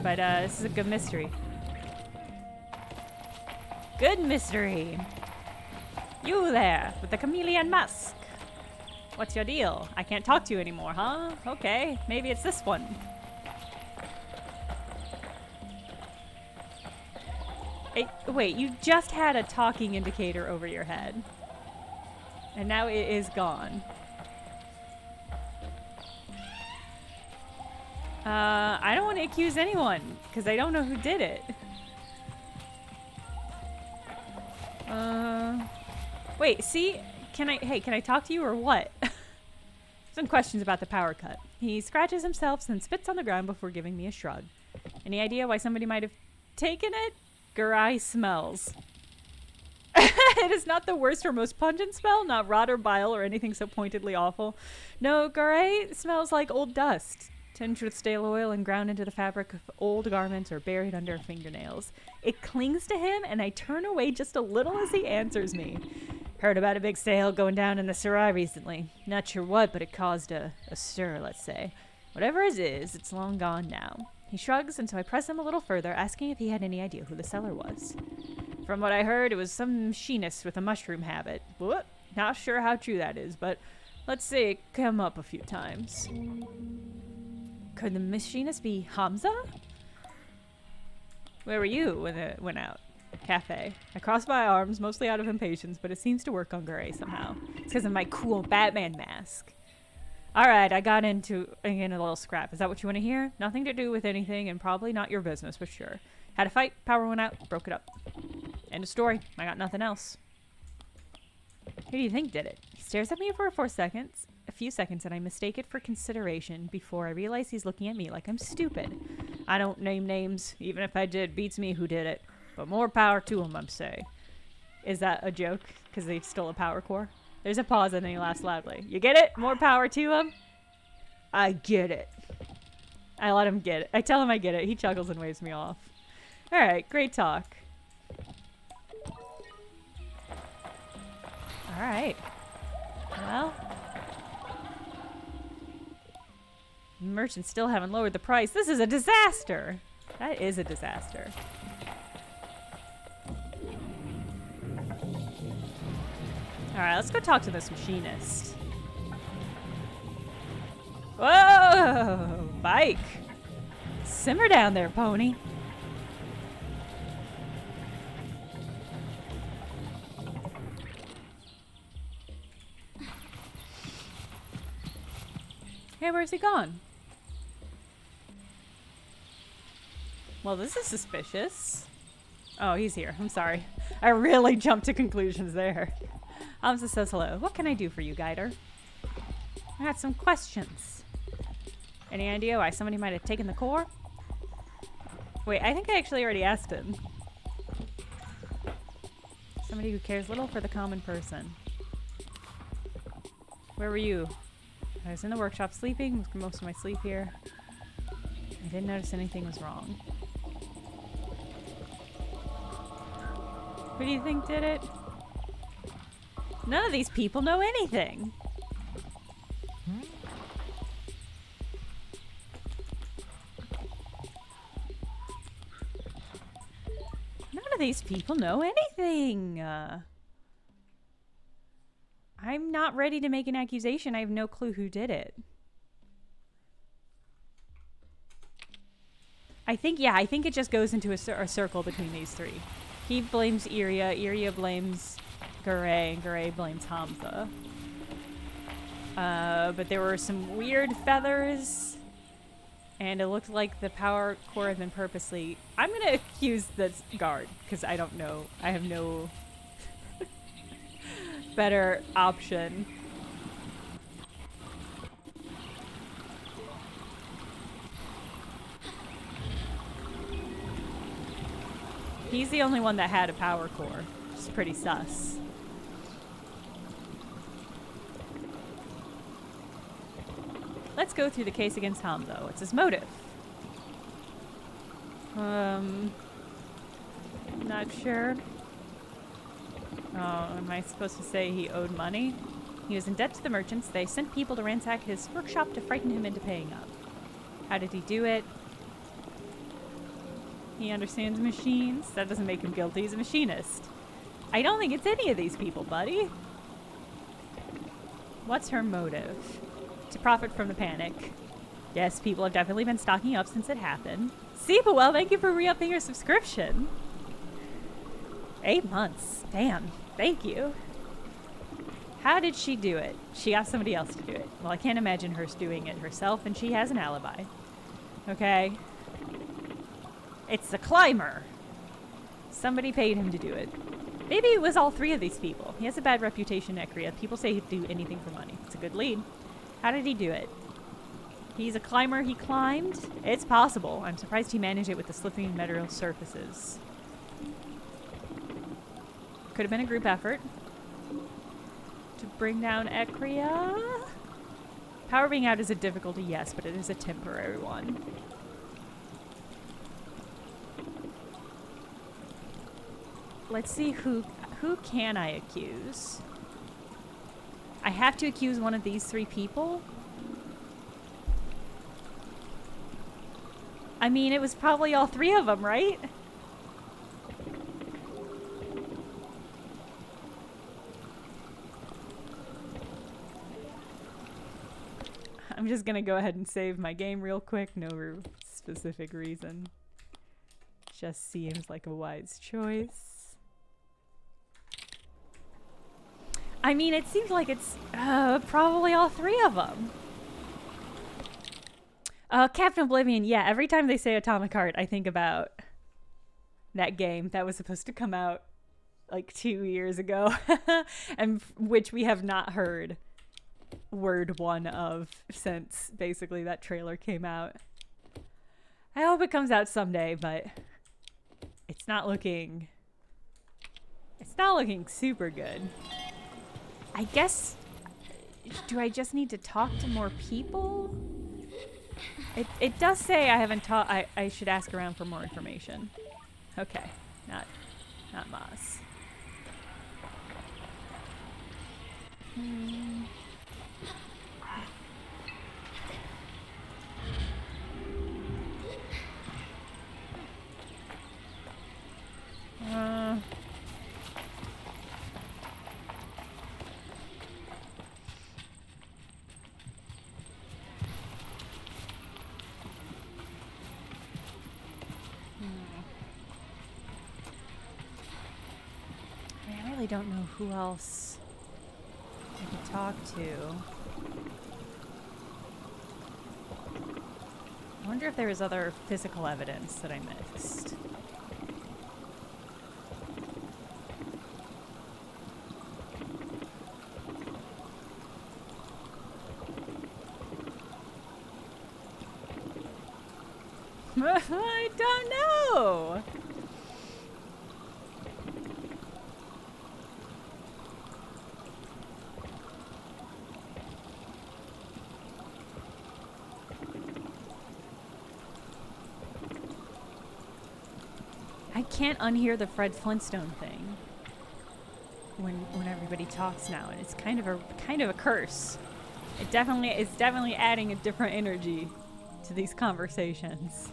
But this is a good mystery. Good mystery. You there, with the chameleon mask. What's your deal? I can't talk to you anymore, huh? Okay, maybe it's this one. Hey, wait, you just had a talking indicator over your head. And now it is gone. I don't want to accuse anyone, because I don't know who did it. Wait, see? Can I talk to you or what? Some questions about the power cut. He scratches himself, then spits on the ground before giving me a shrug. Any idea why somebody might have taken it? Garai smells. It is not the worst or most pungent smell, not rot or bile or anything so pointedly awful. No, Garai smells like old dust, tinged with stale oil and ground into the fabric of old garments or buried under fingernails. It clings to him, and I turn away just a little as he answers me. Heard about a big sale going down in the Sarai recently. Not sure what, but it caused a stir, let's say. Whatever it is, it's long gone now. He shrugs, and so I press him a little further, asking if he had any idea who the seller was. From what I heard, it was some machinist with a mushroom habit. Whoop, not sure how true that is, but let's say it came up a few times. Could the machinist be Hamza? Where were you when it went out? Cafe. I crossed my arms, mostly out of impatience, but it seems to work on Gray somehow. It's because of my cool Batman mask. Alright, I got into a little scrap. Is that what you want to hear? Nothing to do with anything, and probably not your business, but sure. Had a fight, power went out, broke it up. End of story. I got nothing else. Who do you think did it? He stares at me for a few seconds, and I mistake it for consideration before I realize he's looking at me like I'm stupid. I don't name names. Even if I did, beats me who did it. But more power to him, I'm saying. Is that a joke? Because they stole a power core? There's a pause and then he laughs loudly. You get it? More power to him? I get it. I let him get it. I tell him I get it. He chuckles and waves me off. Alright, great talk. Alright. Well. Merchants still haven't lowered the price. This is a disaster. That is a disaster. Alright, let's go talk to this machinist. Whoa! Bike! Simmer down there, pony. Hey, where's he gone? Well, this is suspicious. Oh, he's here. I'm sorry. I really jumped to conclusions there. Hamza says hello. What can I do for you, Guider? I got some questions. Any idea why somebody might have taken the core? Wait, I think I actually already asked him. Somebody who cares little for the common person. Where were you? I was in the workshop sleeping, most of my sleep here. I didn't notice anything was wrong. Who do you think did it? None of these people know anything. None of these people know anything. I'm not ready to make an accusation. I have no clue who did it. I think it just goes into a circle between these three. He blames Iria, Iria blames Garay, and Garay blames Hamza. But there were some weird feathers, and it looked like the power core had been purposely... I'm gonna accuse this guard, because I don't know. I have no better option. He's the only one that had a power core. It's pretty sus. Let's go through the case against Hamza. What's his motive? Not sure. Oh, am I supposed to say he owed money? He was in debt to the merchants. They sent people to ransack his workshop to frighten him into paying up. How did he do it? He understands machines. That doesn't make him guilty. He's a machinist. I don't think it's any of these people, buddy. What's her motive? To profit from the panic. Yes, people have definitely been stocking up since it happened. SABLE, thank you for re-upping your subscription. 8 months. Damn. Thank you. How did she do it? She asked somebody else to do it. Well, I can't imagine her doing it herself, and she has an alibi. Okay. It's the climber. Somebody paid him to do it. Maybe it was all three of these people. He has a bad reputation at Korea. People say he'd do anything for money. It's a good lead. How did he do it? He's a climber. He climbed. It's possible. I'm surprised he managed it with the slippery metal surfaces. Could have been a group effort to bring down Ekria. Power being out is a difficulty, yes, but it is a temporary one. Let's see who can I accuse? I have to accuse one of these three people? I mean, it was probably all three of them, right? I'm just gonna go ahead and save my game real quick. No specific reason. Just seems like a wise choice. I mean, it seems like it's probably all three of them. Captain Oblivion, yeah, every time they say Atomic Heart, I think about that game that was supposed to come out like 2 years ago, and which we have not heard word one of since basically that trailer came out. I hope it comes out someday, but it's not looking super good. I guess, do I just need to talk to more people? It does say I haven't I should ask around for more information. Okay, not Moss. I really don't know who else I could talk to. I wonder if there was other physical evidence that I missed. I don't know. I can't unhear the Fred Flintstone thing when everybody talks now, and it's kind of a curse. It's definitely adding a different energy to these conversations.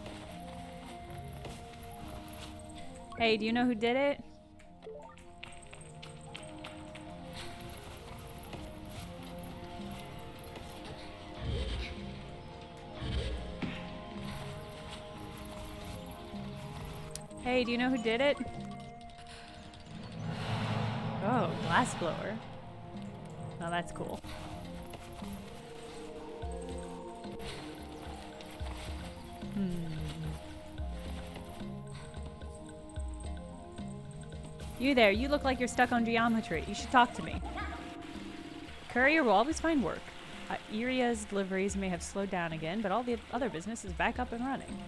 Hey, do you know who did it? Hey, do you know who did it? Oh, glass blower. Oh, that's cool. You there, you look like you're stuck on geometry. You should talk to me. Courier will always find work. Iria's deliveries may have slowed down again, but all the other business is back up and running.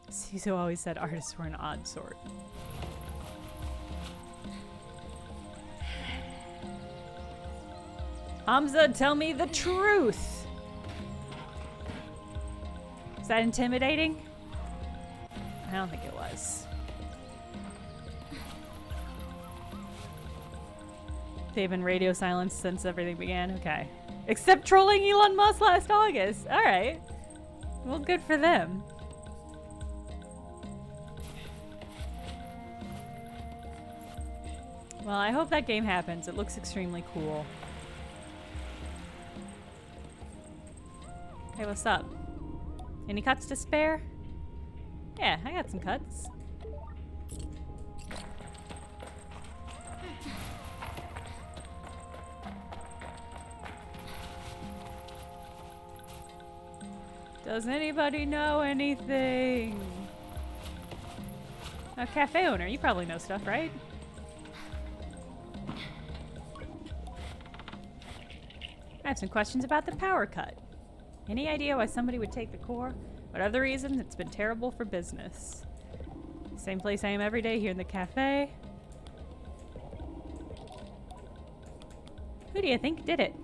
Ciso always said artists were an odd sort. Hamza, tell me the truth! Is that intimidating? I don't think it was. They've been radio silence since everything began? Okay. Except trolling Elon Musk last August. Alright. Well, good for them. Well, I hope that game happens. It looks extremely cool. Hey, what's up? Any cuts to spare? Yeah, I got some cuts. Does anybody know anything? A cafe owner, you probably know stuff, right? I have some questions about the power cut. Any idea why somebody would take the core? Whatever the reason, it's been terrible for business. Same place I am every day here in the cafe. Who do you think did it?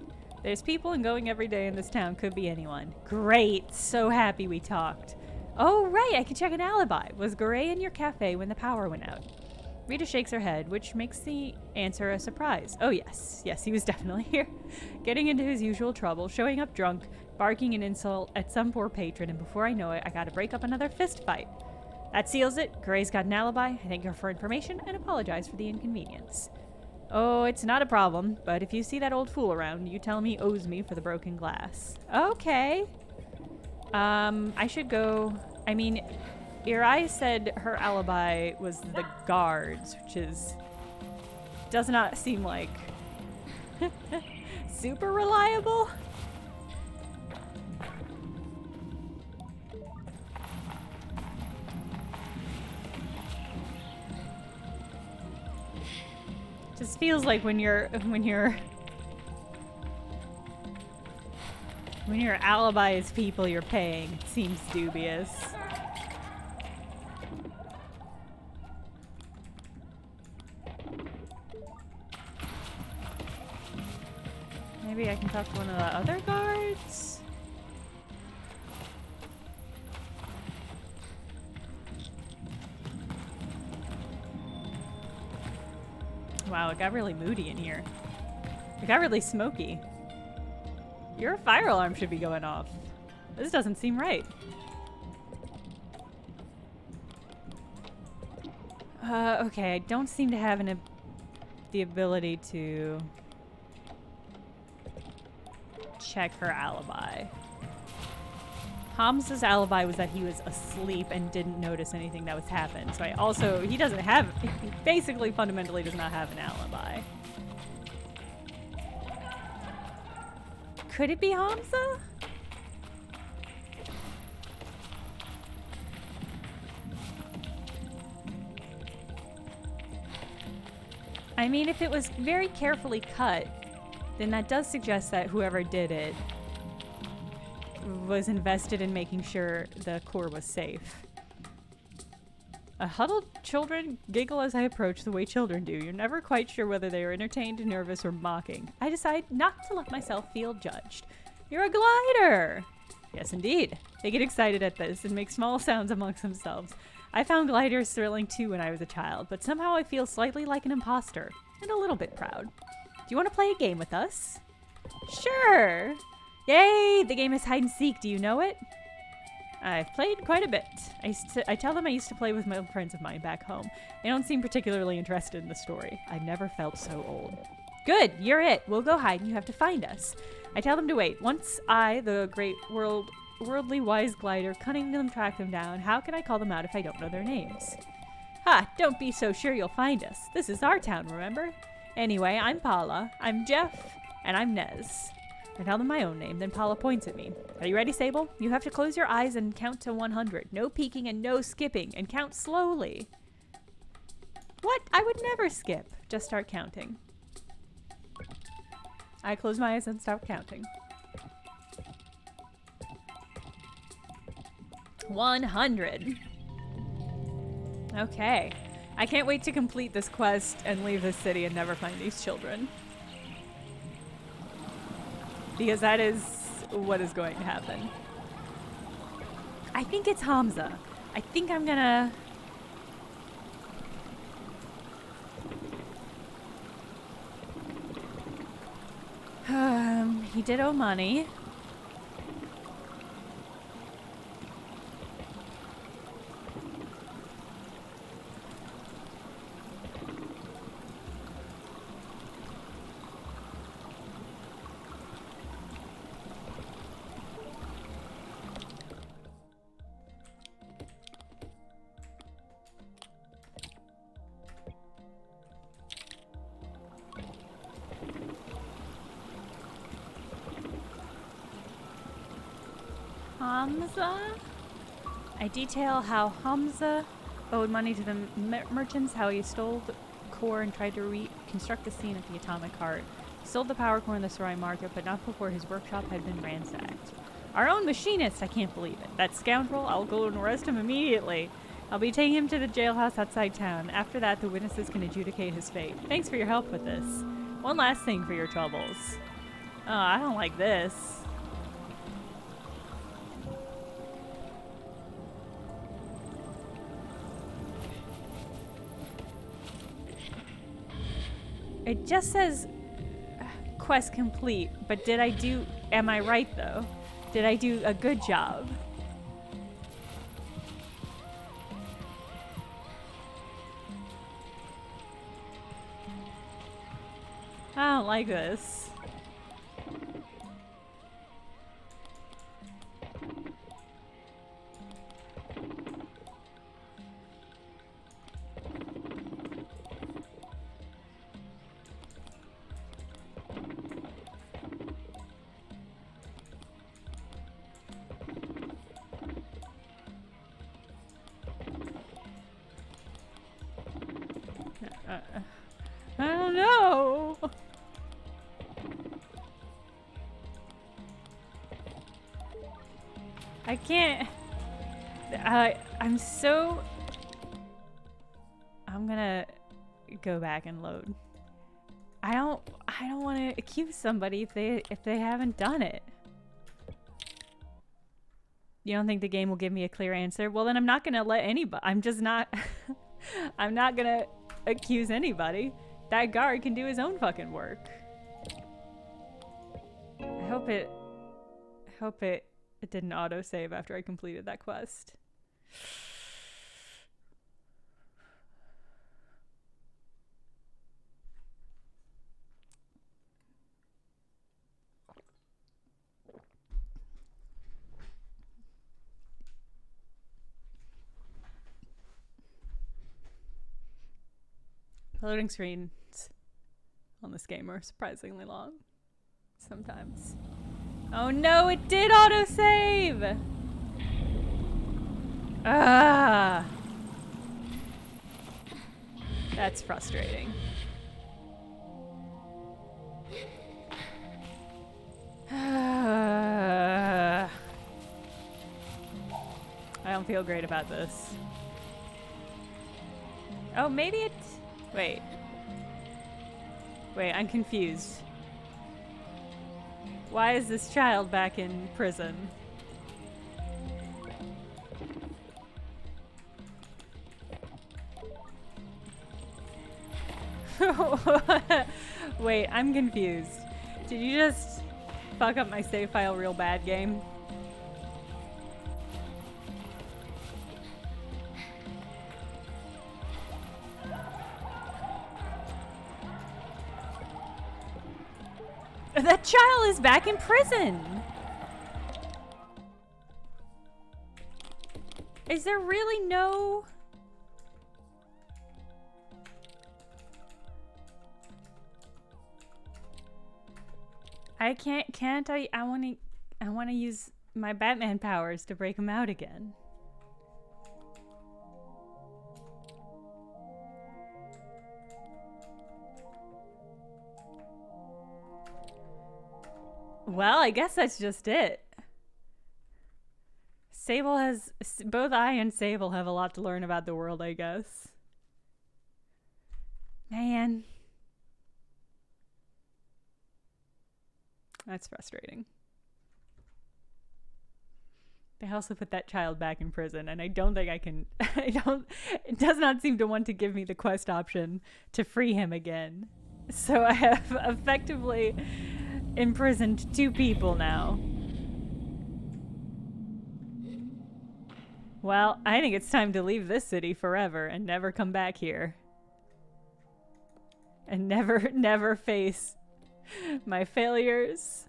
There's people and going every day in this town. Could be anyone. Great. So happy we talked. Oh, right. I can check an alibi. Was Gray in your cafe when the power went out? Rita shakes her head, which makes the answer a surprise. Oh, yes. Yes, he was definitely here. Getting into his usual trouble, showing up drunk, barking an insult at some poor patron, and before I know it, I gotta break up another fist fight. That seals it. Gray's got an alibi. I thank her for information and apologize for the inconvenience. Oh, it's not a problem, but if you see that old fool around, you tell him he owes me for the broken glass. Okay. I should go... I mean, Irai said her alibi was the guards, which is... does not seem like... super reliable? Just feels like when your alibi is people you're paying, it seems dubious. Maybe I can talk to one of the other guards? Wow, it got really moody in here. It got really smoky. Your fire alarm should be going off. This doesn't seem right. Okay, I don't seem to have the ability to check her alibi. Hamza's alibi was that he was asleep and didn't notice anything that was happened. So he basically fundamentally does not have an alibi. Could it be Hamza? I mean, if it was very carefully cut, then that does suggest that whoever did it was invested in making sure the core was safe. A huddled children giggle as I approach the way children do. You're never quite sure whether they are entertained, nervous, or mocking. I decide not to let myself feel judged. You're a glider! Yes, indeed. They get excited at this and make small sounds amongst themselves. I found gliders thrilling too when I was a child, but somehow I feel slightly like an imposter and a little bit proud. Do you want to play a game with us? Sure! Yay! The game is hide and seek. Do you know it? I've played quite a bit. I tell them I used to play with my friends of mine back home. They don't seem particularly interested in the story. I've never felt so old. Good, you're it. We'll go hide and you have to find us. I tell them to wait. Once I, the great worldly wise glider, cunningly track them down, how can I call them out if I don't know their names? Ha! Don't be so sure you'll find us. This is our town, remember? Anyway, I'm Paula, I'm Jeff, and I'm Nez. I tell them my own name, then Paula points at me. Are you ready, Sable? You have to close your eyes and count to 100. No peeking and no skipping, and count slowly. What? I would never skip. Just start counting. I close my eyes and start counting. 100. Okay. I can't wait to complete this quest and leave this city and never find these children. Because that is what is going to happen. I think it's Hamza. I think I'm gonna... he did owe money. Hamza? I detail how Hamza owed money to the merchants, how he stole the core and tried to reconstruct the scene at the atomic heart. He sold the power core in the Sarai market, but not before his workshop had been ransacked. Our own machinist! I can't believe it. That scoundrel, I'll go and arrest him immediately. I'll be taking him to the jailhouse outside town. After that, the witnesses can adjudicate his fate. Thanks for your help with this. One last thing for your troubles. Oh, I don't like this. It just says quest complete, but am I right though? Did I do a good job? I don't like this. I don't know. I can't. I'm gonna go back and load. I don't want to accuse somebody if they haven't done it. You don't think the game will give me a clear answer? Well, then I'm not gonna let anybody. I'm just not. I'm not gonna accuse anybody. That guard can do his own fucking work. I hope it didn't autosave after I completed that quest. Loading screens on this game are surprisingly long sometimes. Oh no, it did autosave! Ah! That's frustrating. I don't feel great about this. Oh, maybe it... Wait. Wait, I'm confused. Why is this child back in prison? Wait, I'm confused. Did you just fuck up my save file real bad, game? That child is back in prison! Is there really no... I want to use my Batman powers to break him out again. Well, I guess that's just it. Sable has... Both I and Sable have a lot to learn about the world, I guess. Man. That's frustrating. They also put that child back in prison, and I don't think I can... It does not seem to want to give me the quest option to free him again. So I have effectively imprisoned 2 people now. Well, I think it's time to leave this city forever and never come back here. And never face my failures.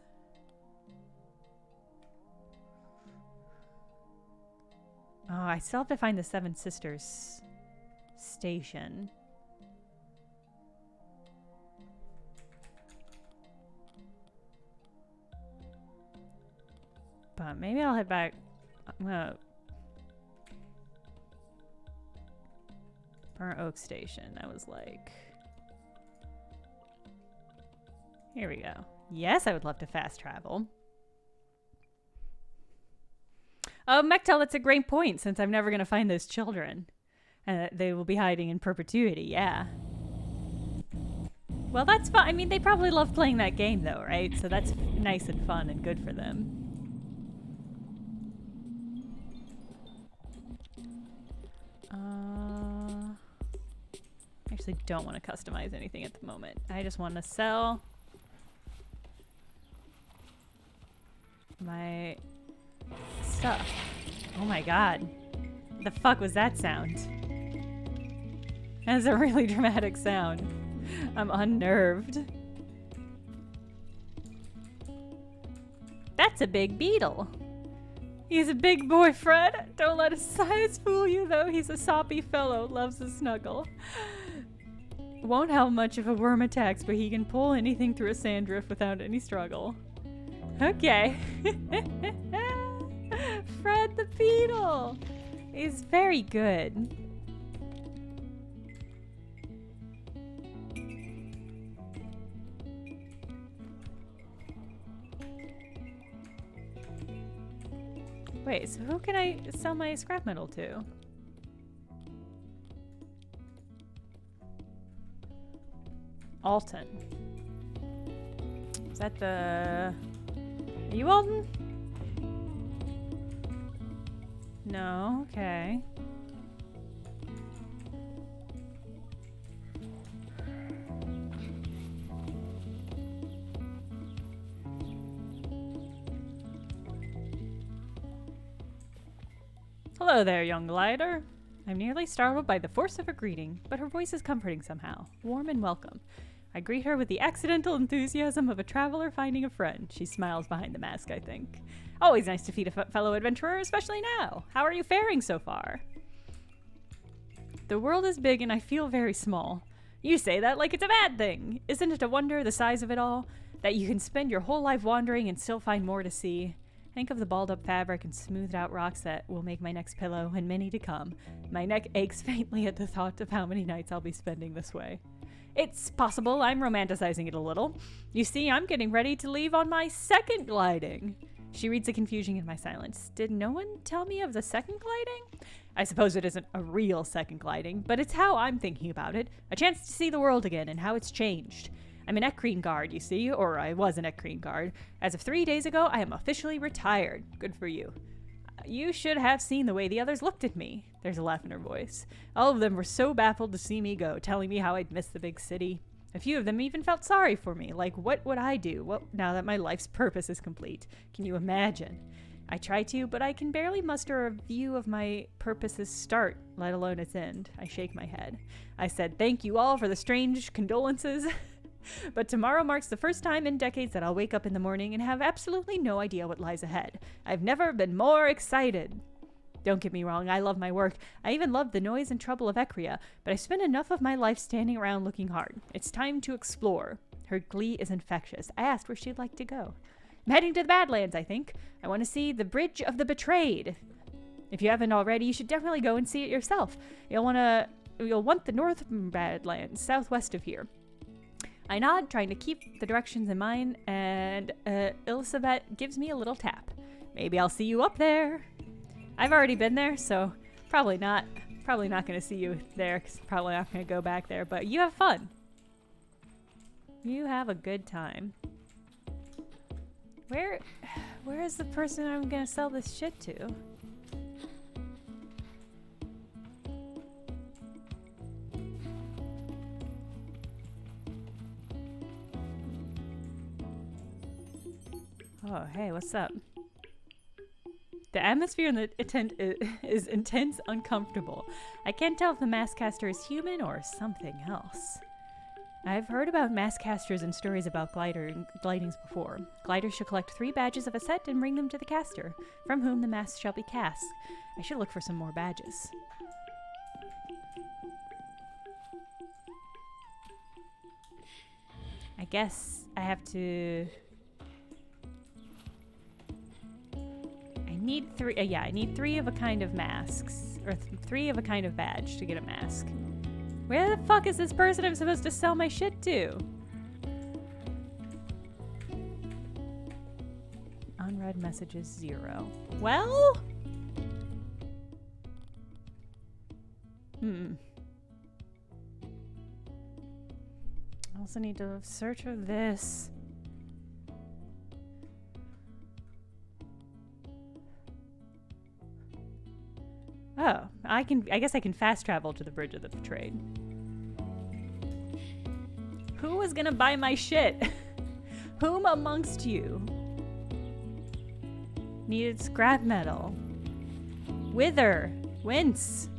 Oh, I still have to find the Seven Sisters station. But maybe I'll head back. Burnt Oak Station. That was like... Here we go. Yes, I would love to fast travel. Oh, Mechtel, that's a great point, since I'm never going to find those children. And they will be hiding in perpetuity, yeah. Well, that's fun. I mean, they probably love playing that game, though, right? So that's nice and fun and good for them. I actually don't want to customize anything at the moment. I just want to sell my stuff. Oh my god. The fuck was that sound? That's a really dramatic sound. I'm unnerved. That's a big beetle. He's a big boy, Fred. Don't let his size fool you, though. He's a soppy fellow, loves a snuggle. Won't have much if a worm attacks, but he can pull anything through a sand drift without any struggle. Okay. Fred the beetle is very good. Wait, so who can I sell my scrap metal to? Alton. Is that the... Are you Alton? No, okay. Hello there, young glider. I'm nearly startled by the force of her greeting, but her voice is comforting somehow, warm and welcome. I greet her with the accidental enthusiasm of a traveler finding a friend. She smiles behind the mask, I think. Always nice to feed a fellow adventurer, especially now. How are you faring so far? The world is big and I feel very small. You say that like it's a bad thing. Isn't it a wonder, the size of it all? That you can spend your whole life wandering and still find more to see. Think of the balled up fabric and smoothed out rocks that will make my next pillow and many to come. My neck aches faintly at the thought of how many nights I'll be spending this way. It's possible I'm romanticizing it a little. You see, I'm getting ready to leave on my second gliding. She reads the confusion in my silence. Did no one tell me of the second gliding? I suppose it isn't a real second gliding, but it's how I'm thinking about it. A chance to see the world again and how it's changed. I'm an Equine Guard, you see, or I was an Equine Guard. As of 3 days ago, I am officially retired. Good for you. You should have seen the way the others looked at me. There's a laugh in her voice. All of them were so baffled to see me go, telling me how I'd miss the big city. A few of them even felt sorry for me, like what would I do now that my life's purpose is complete? Can you imagine? I try to, but I can barely muster a view of my purpose's start, let alone its end. I shake my head. I said, thank you all for the strange condolences. But tomorrow marks the first time in decades that I'll wake up in the morning and have absolutely no idea what lies ahead. I've never been more excited. Don't get me wrong, I love my work. I even love the noise and trouble of Ecria, but I spent enough of my life standing around looking hard. It's time to explore. Her glee is infectious. I asked where she'd like to go. I'm heading to the Badlands, I think. I want to see the Bridge of the Betrayed. If you haven't already, you should definitely go and see it yourself. You'll want the North Badlands, southwest of here. I nod, trying to keep the directions in mind, and Elizabeth gives me a little tap. Maybe I'll see you up there. I've already been there, so probably not going to see you there, because probably not going to go back there, but you have fun. You have a good time. Where is the person I'm going to sell this shit to? Oh, hey, what's up? The atmosphere in the tent is intense, uncomfortable. I can't tell if the mask caster is human or something else. I've heard about mask casters and stories about glidings before. Gliders should collect 3 badges of a set and bring them to the caster, from whom the mask shall be cast. I should look for some more badges. I guess I have to... I need 3 of a kind of masks, or 3 of a kind of badge to get a mask. Where the fuck is this person I'm supposed to sell my shit to? Unread messages 0. Well? I also need to search for this. Oh, I guess I can fast travel to the Bridge of the Betrayed. Who was gonna buy my shit? Whom amongst you needed scrap metal? Wither, wince.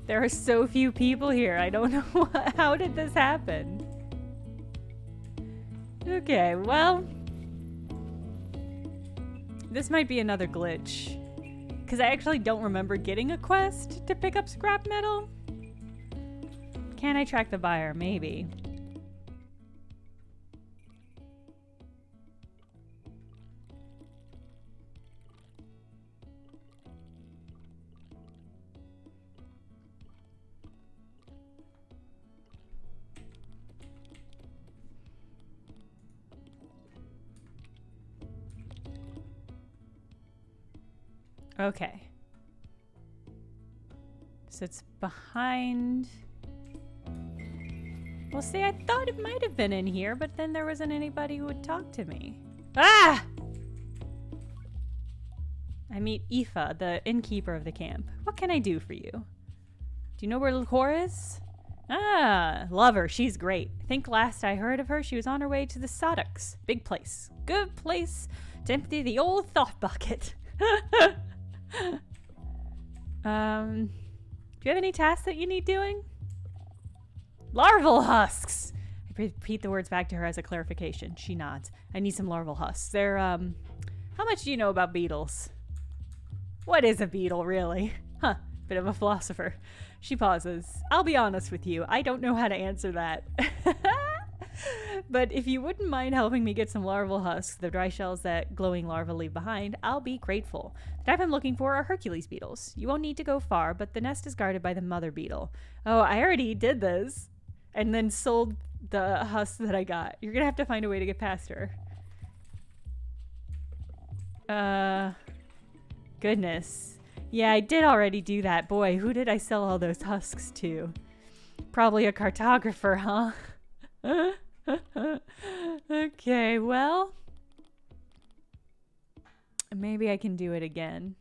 There are so few people here. I don't know how did this happen? Okay, well, this might be another glitch, because I actually don't remember getting a quest to pick up scrap metal. Can I track the buyer? Maybe. Okay. So it's behind... Well, see, I thought it might have been in here, but then there wasn't anybody who would talk to me. Ah! I meet Aoife, the innkeeper of the camp. What can I do for you? Do you know where Liquor is? Ah, love her. She's great. I think last I heard of her, she was on her way to the Soddocks. Big place. Good place to empty the old thought bucket. Do you have any tasks that you need doing? Larval husks! I repeat the words back to her as a clarification. She nods. I need some larval husks. They're, how much do you know about beetles? What is a beetle, really? Huh, bit of a philosopher. She pauses. I'll be honest with you, I don't know how to answer that. But if you wouldn't mind helping me get some larval husks, the dry shells that glowing larvae leave behind, I'll be grateful. The type I'm looking for are Hercules beetles. You won't need to go far, but the nest is guarded by the mother beetle. Oh, I already did this. And then sold the husks that I got. You're gonna have to find a way to get past her. Goodness. Yeah, I did already do that. Boy, who did I sell all those husks to? Probably a cartographer, huh? Okay, well. Maybe I can do it again.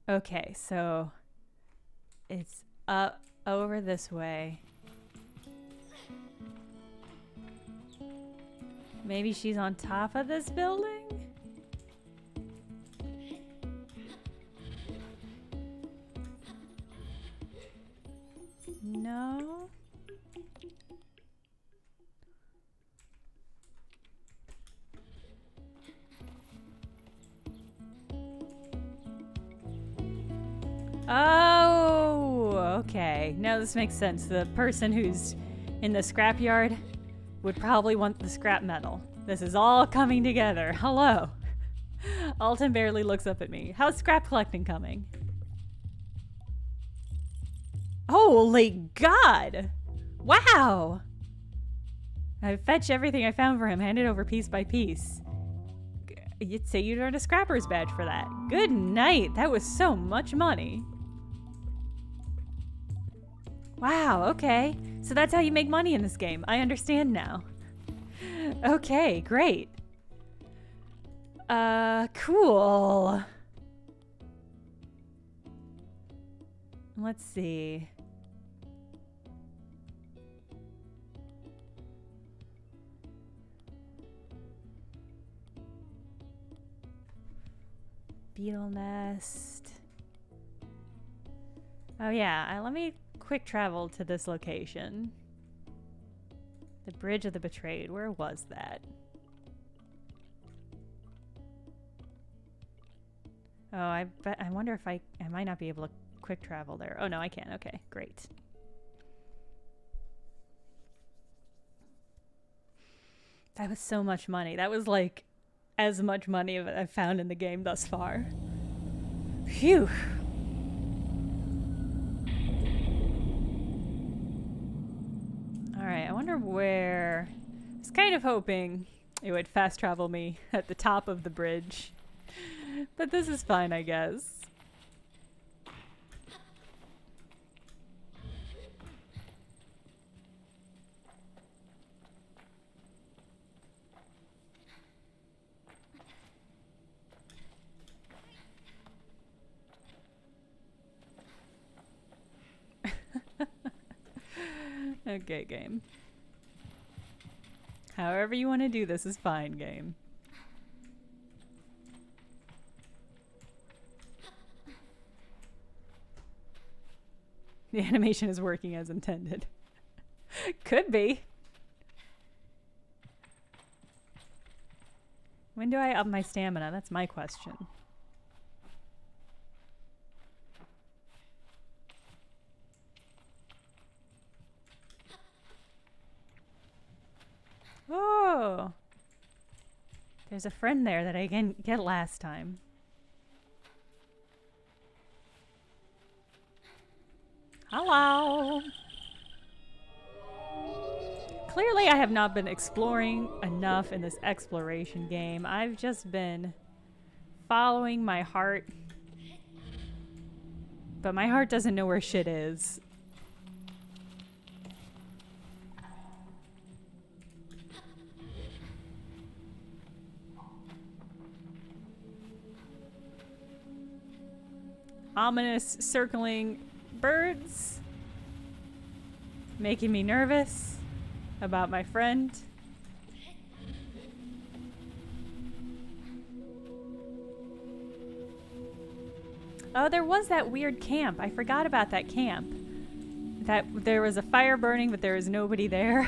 Okay, so it's up over this way. Maybe she's on top of this building? No. Oh, okay. Now this makes sense. The person who's in the scrapyard would probably want the scrap metal. This is all coming together. Hello. Alton barely looks up at me. How's scrap collecting coming? Holy God! Wow! I fetch everything I found for him, hand it over piece by piece. You'd say you'd earned a scrapper's badge for that. Good night! That was so much money. Wow, okay. So that's how you make money in this game. I understand now. Okay, great. Cool. Let's see. Beetle nest. Oh yeah, let me quick travel to this location. The Bridge of the Betrayed. Where was that? Oh, I wonder if I might not be able to quick travel there. Oh no, I can. Okay, great. That was so much money. That was like as much money as I've found in the game thus far. Phew. Alright, I wonder where... I was kind of hoping it would fast travel me at the top of the bridge. But this is fine, I guess. Okay, game. However you want to do this is fine, game. The animation is working as intended. Could be. When do I up my stamina? That's my question. Oh! There's a friend there that I didn't get last time. Hello! Clearly I have not been exploring enough in this exploration game. I've just been following my heart. But my heart doesn't know where shit is. Ominous circling birds making me nervous about my friend. Oh, there was that weird camp. I forgot about that camp. That there was a fire burning, but there was nobody there.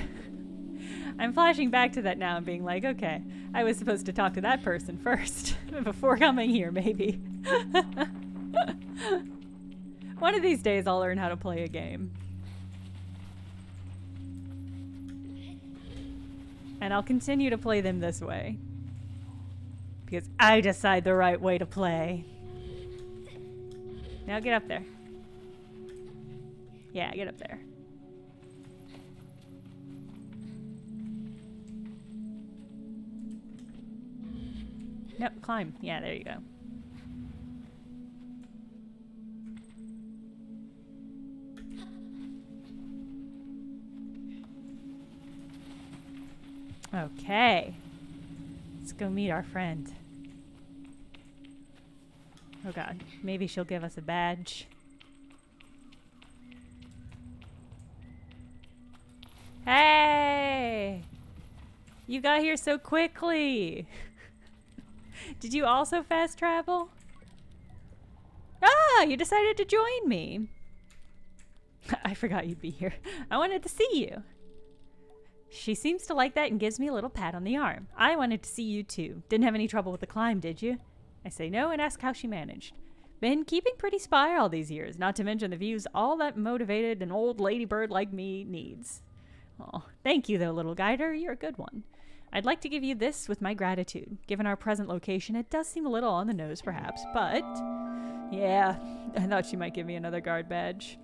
I'm flashing back to that now and being like, okay, I was supposed to talk to that person first before coming here, maybe. One of these days I'll learn how to play a game. And I'll continue to play them this way. Because I decide the right way to play. Now get up there. Yeah, get up there. Nope, climb. Yeah, there you go. Okay. Let's go meet our friend. Oh god, maybe she'll give us a badge. Hey! You got here so quickly! Did you also fast travel? Ah, you decided to join me! I forgot you'd be here. I wanted to see you. She seems to like that and gives me a little pat on the arm. I wanted to see you too. Didn't have any trouble with the climb, did you? I say no and ask how she managed. Been keeping pretty spry all these years, not to mention the views all that motivated an old ladybird like me needs. Oh, thank you though, little guider. You're a good one. I'd like to give you this with my gratitude. Given our present location, it does seem a little on the nose perhaps, but... yeah, I thought she might give me another guard badge.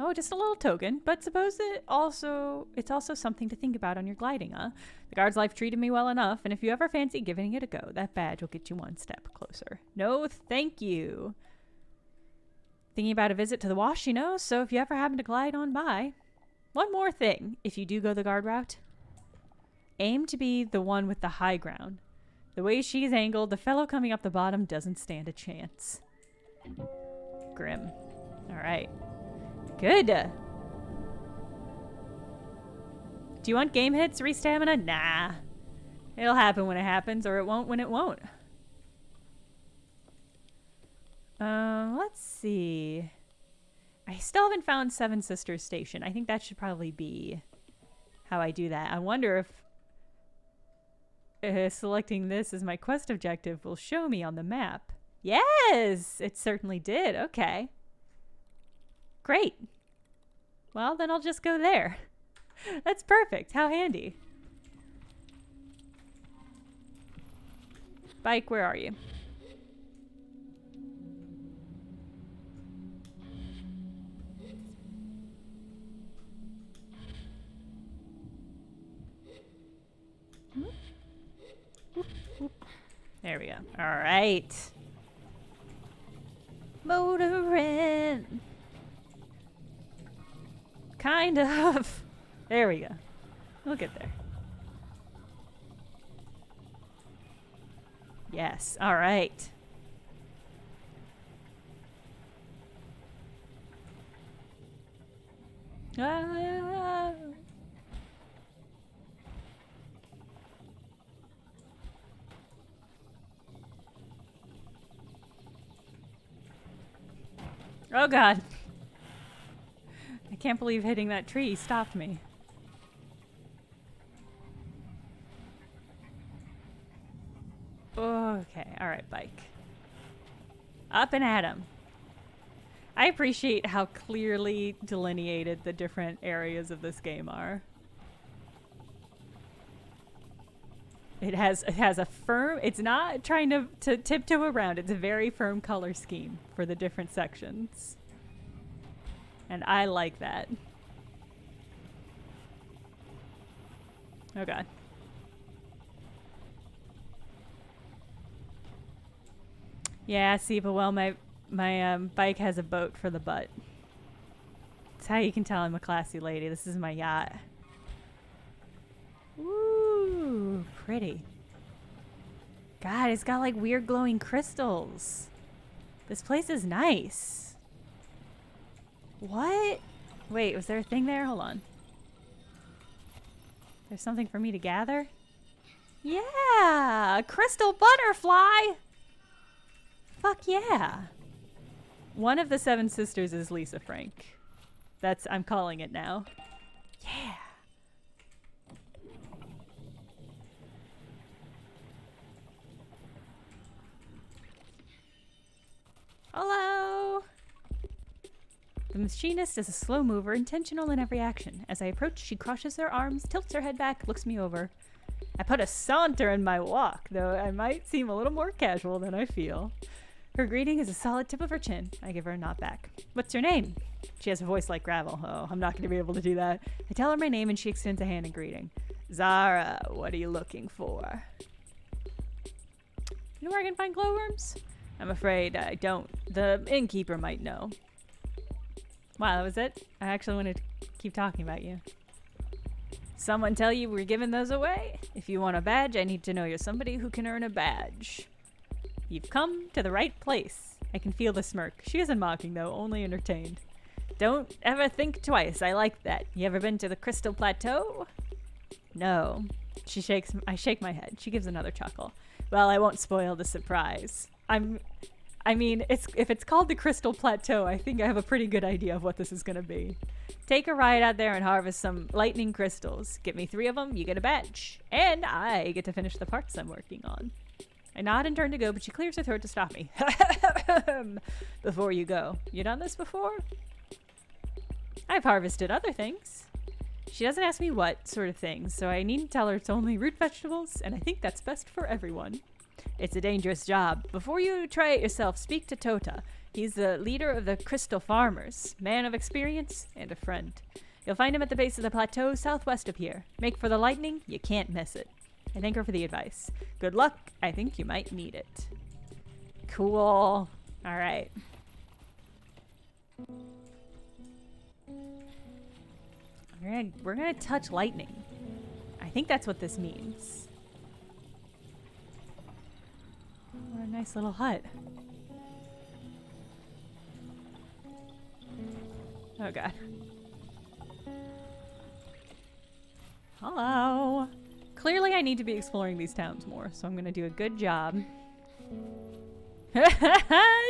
Oh, just a little token, but suppose it's also something to think about on your gliding, huh? The guard's life treated me well enough, and if you ever fancy giving it a go, that badge will get you one step closer. No, thank you. Thinking about a visit to the wash, you know, so if you ever happen to glide on by. One more thing, if you do go the guard route, aim to be the one with the high ground. The way she's angled, the fellow coming up the bottom doesn't stand a chance. Grim. Alright. Good. Do you want game hits, re-stamina? Nah. It'll happen when it happens, or it won't when it won't. Let's see. I still haven't found Seven Sisters Station. I think that should probably be how I do that. I wonder if selecting this as my quest objective will show me on the map. Yes! It certainly did. Okay. Great. Well, then I'll just go there. That's perfect. How handy. Bike, where are you? There we go. All right. Motorin'. Kind of. There we go. We'll get there. Yes. All right. Ah. Oh god. I can't believe hitting that tree stopped me. Okay, alright, bike. Up and at 'em. I appreciate how clearly delineated the different areas of this game are. It has a firm, it's not trying to tiptoe around, it's a very firm color scheme for the different sections. And I like that. Oh god. Yeah, see, but well, my bike has a boat for the butt. That's how you can tell I'm a classy lady. This is my yacht. Ooh, pretty. God, it's got like weird glowing crystals. This place is nice. What? Wait, was there a thing there? Hold on. There's something for me to gather? Yeah! A crystal butterfly! Fuck yeah. One of the Seven Sisters is Lisa Frank. I'm calling it now. Yeah. Hello. The machinist is a slow mover, intentional in every action. As I approach, she crushes her arms, tilts her head back, looks me over. I put a saunter in my walk, though I might seem a little more casual than I feel. Her greeting is a solid tip of her chin. I give her a nod back. What's your name? She has a voice like gravel. Oh, I'm not going to be able to do that. I tell her my name and she extends a hand in greeting. Zara, what are you looking for? You know where I can find glowworms? I'm afraid I don't. The innkeeper might know. Wow, that was it? I actually wanted to keep talking about you. Someone tell you we're giving those away? If you want a badge, I need to know you're somebody who can earn a badge. You've come to the right place. I can feel the smirk. She isn't mocking, though, only entertained. Don't ever think twice. I like that. You ever been to the Crystal Plateau? No. I shake my head. She gives another chuckle. Well, I won't spoil the surprise. I mean, if it's called the Crystal Plateau, I think I have a pretty good idea of what this is going to be. Take a ride out there and harvest some lightning crystals. Get me 3 of them, you get a badge. And I get to finish the parts I'm working on. I nod and turn to go, but she clears her throat to stop me. Before you go. You done this before? I've harvested other things. She doesn't ask me what sort of things, so I need to tell her it's only root vegetables, and I think that's best for everyone. It's a dangerous job. Before you try it yourself, speak to Tota. He's the leader of the Crystal Farmers, man of experience and a friend. You'll find him at the base of the plateau southwest of here. Make for the lightning, you can't miss it. I thank her for the advice. Good luck. I think you might need it. Cool. All right. We're gonna touch lightning. I think that's what this means. What a nice little hut. Oh god. Hello. Clearly I need to be exploring these towns more, so I'm gonna do a good job.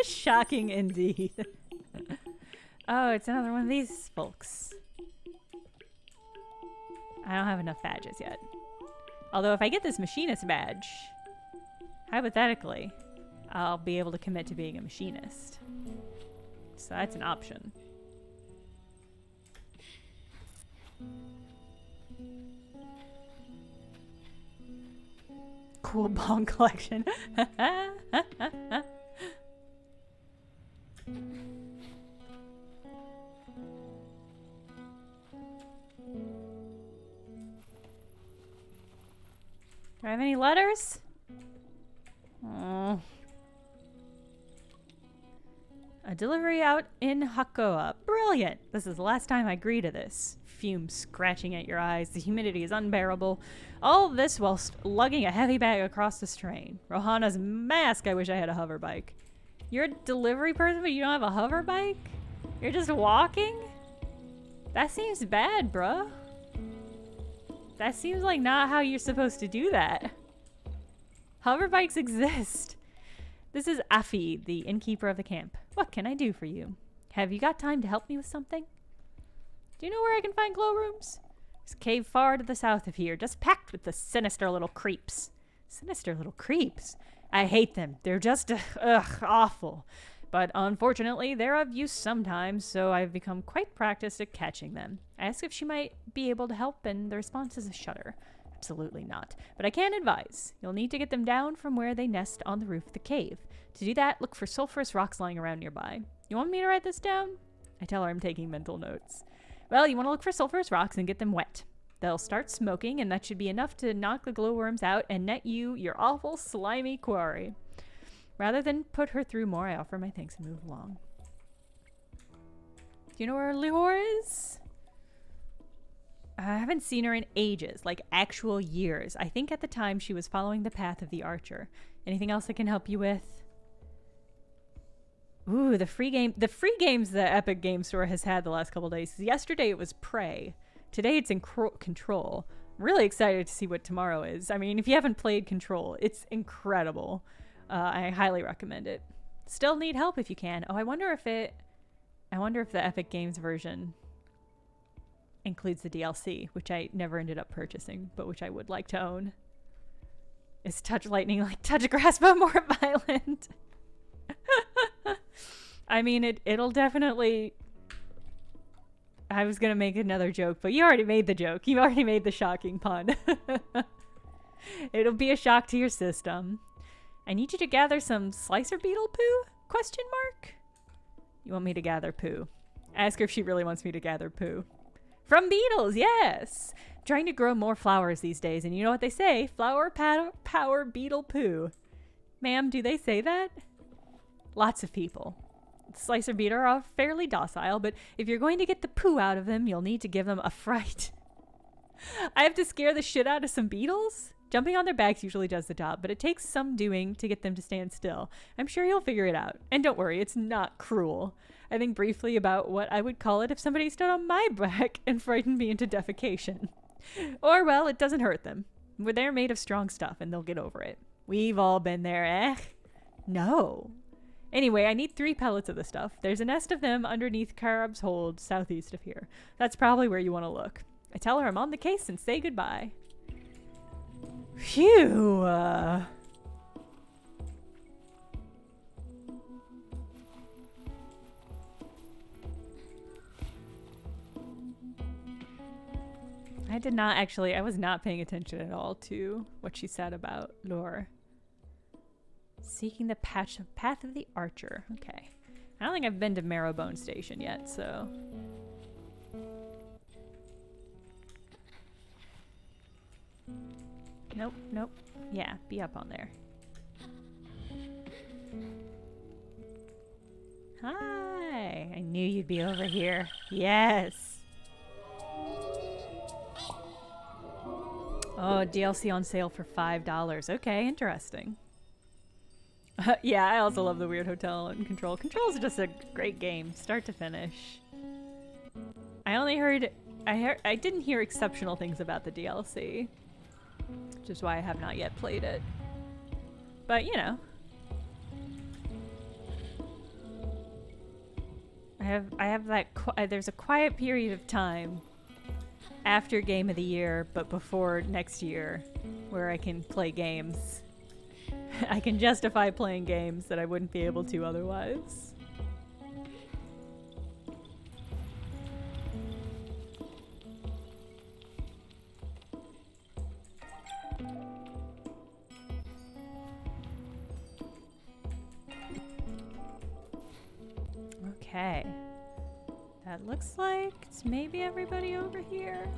Shocking indeed. Oh, it's another one of these folks. I don't have enough badges yet. Although if I get this machinist badge, hypothetically, I'll be able to commit to being a machinist. So that's an option. Cool bong collection. Do I have any letters? Oh. A delivery out in Hakoa. Brilliant! This is the last time I agree to this. Fumes scratching at your eyes. The humidity is unbearable. All this whilst lugging a heavy bag across the strain. Rohana's mask. I wish I had a hover bike. You're a delivery person, but you don't have a hover bike? You're just walking? That seems bad, bruh. That seems like not how you're supposed to do that. Hover bikes exist. This is Afi, the innkeeper of the camp. What can I do for you? Have you got time to help me with something? Do you know where I can find glowrooms? There's a cave far to the south of here, just packed with the sinister little creeps. Sinister little creeps? I hate them. They're just, awful. But unfortunately, they're of use sometimes, so I've become quite practiced at catching them. I ask if she might be able to help, and the response is a shudder. Absolutely not. But I can advise. You'll need to get them down from where they nest on the roof of the cave. To do that, look for sulfurous rocks lying around nearby. You want me to write this down? I tell her I'm taking mental notes. Well, you want to look for sulfurous rocks and get them wet. They'll start smoking, and that should be enough to knock the glowworms out and net you your awful, slimy quarry. Rather than put her through more, I offer my thanks and move along. Do you know where Lihor is? I haven't seen her in ages, like actual years. I think at the time she was following the path of the archer. Anything else I can help you with? Ooh, the free games the Epic Game Store has had the last couple days. Yesterday it was Prey. Today it's in Control. I'm really excited to see what tomorrow is. I mean, if you haven't played Control, it's incredible. I highly recommend it. Still need help if you can. Oh, I wonder if the Epic Games version includes the DLC, which I never ended up purchasing, but which I would like to own. Is touch lightning like touch grass but more violent? I mean, it'll definitely I was gonna make another joke, but you already made the joke. You already made the shocking pun. It'll be a shock to your system. I need you to gather some slicer beetle poo? Question mark? You want me to gather poo? Ask her if she really wants me to gather poo. From beetles, yes! I'm trying to grow more flowers these days, and you know what they say? Flower power beetle poo. Ma'am, do they say that? Lots of people. Slicer beetle are fairly docile, but if you're going to get the poo out of them, you'll need to give them a fright. I have to scare the shit out of some beetles? Jumping on their backs usually does the job, but it takes some doing to get them to stand still. I'm sure you'll figure it out. And don't worry, it's not cruel. I think briefly about what I would call it if somebody stood on my back and frightened me into defecation. Or, well, it doesn't hurt them. They're made of strong stuff, and they'll get over it. We've all been there, eh? No. Anyway, I need 3 pellets of the stuff. There's a nest of them underneath Carob's Hold, southeast of here. That's probably where you want to look. I tell her I'm on the case and say goodbye. Phew. I was not paying attention at all to what she said about lore. Seeking the path of the Archer. Okay. I don't think I've been to Marrowbone Station yet, so... Nope, nope. Yeah, be up on there. Hi! I knew you'd be over here. Yes! Oh, DLC on sale for $5. Okay, interesting. Yeah, I also love the Weird Hotel and Control. Control's just a great game, start to finish. I didn't hear exceptional things about the DLC, which is why I have not yet played it. But, you know. I have that, there's a quiet period of time after Game of the Year, but before next year, where I can play games. I can justify playing games that I wouldn't be able to otherwise. Okay. That looks like it's maybe everybody over here.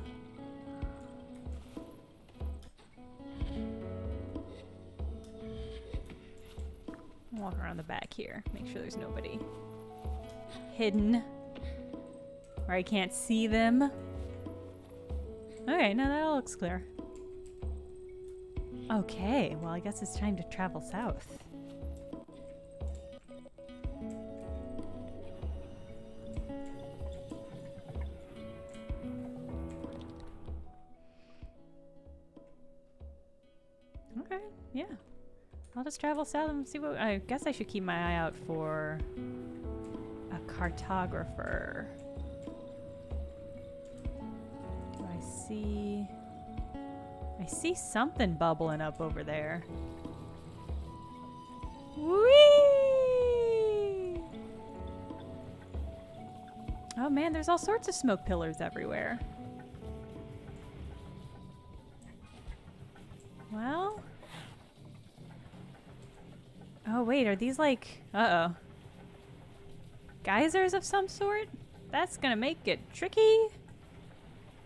Walk around the back here. Make sure there's nobody hidden where I can't see them. Okay, now that all looks clear. Okay, well I guess it's time to travel south. Okay, yeah. I'll just travel south and see what... I guess I should keep my eye out for a cartographer. Do I see... I see something bubbling up over there. Whee! Oh man, there's all sorts of smoke pillars everywhere. Well... Oh wait, are these like... Uh-oh. Geysers of some sort? That's gonna make it tricky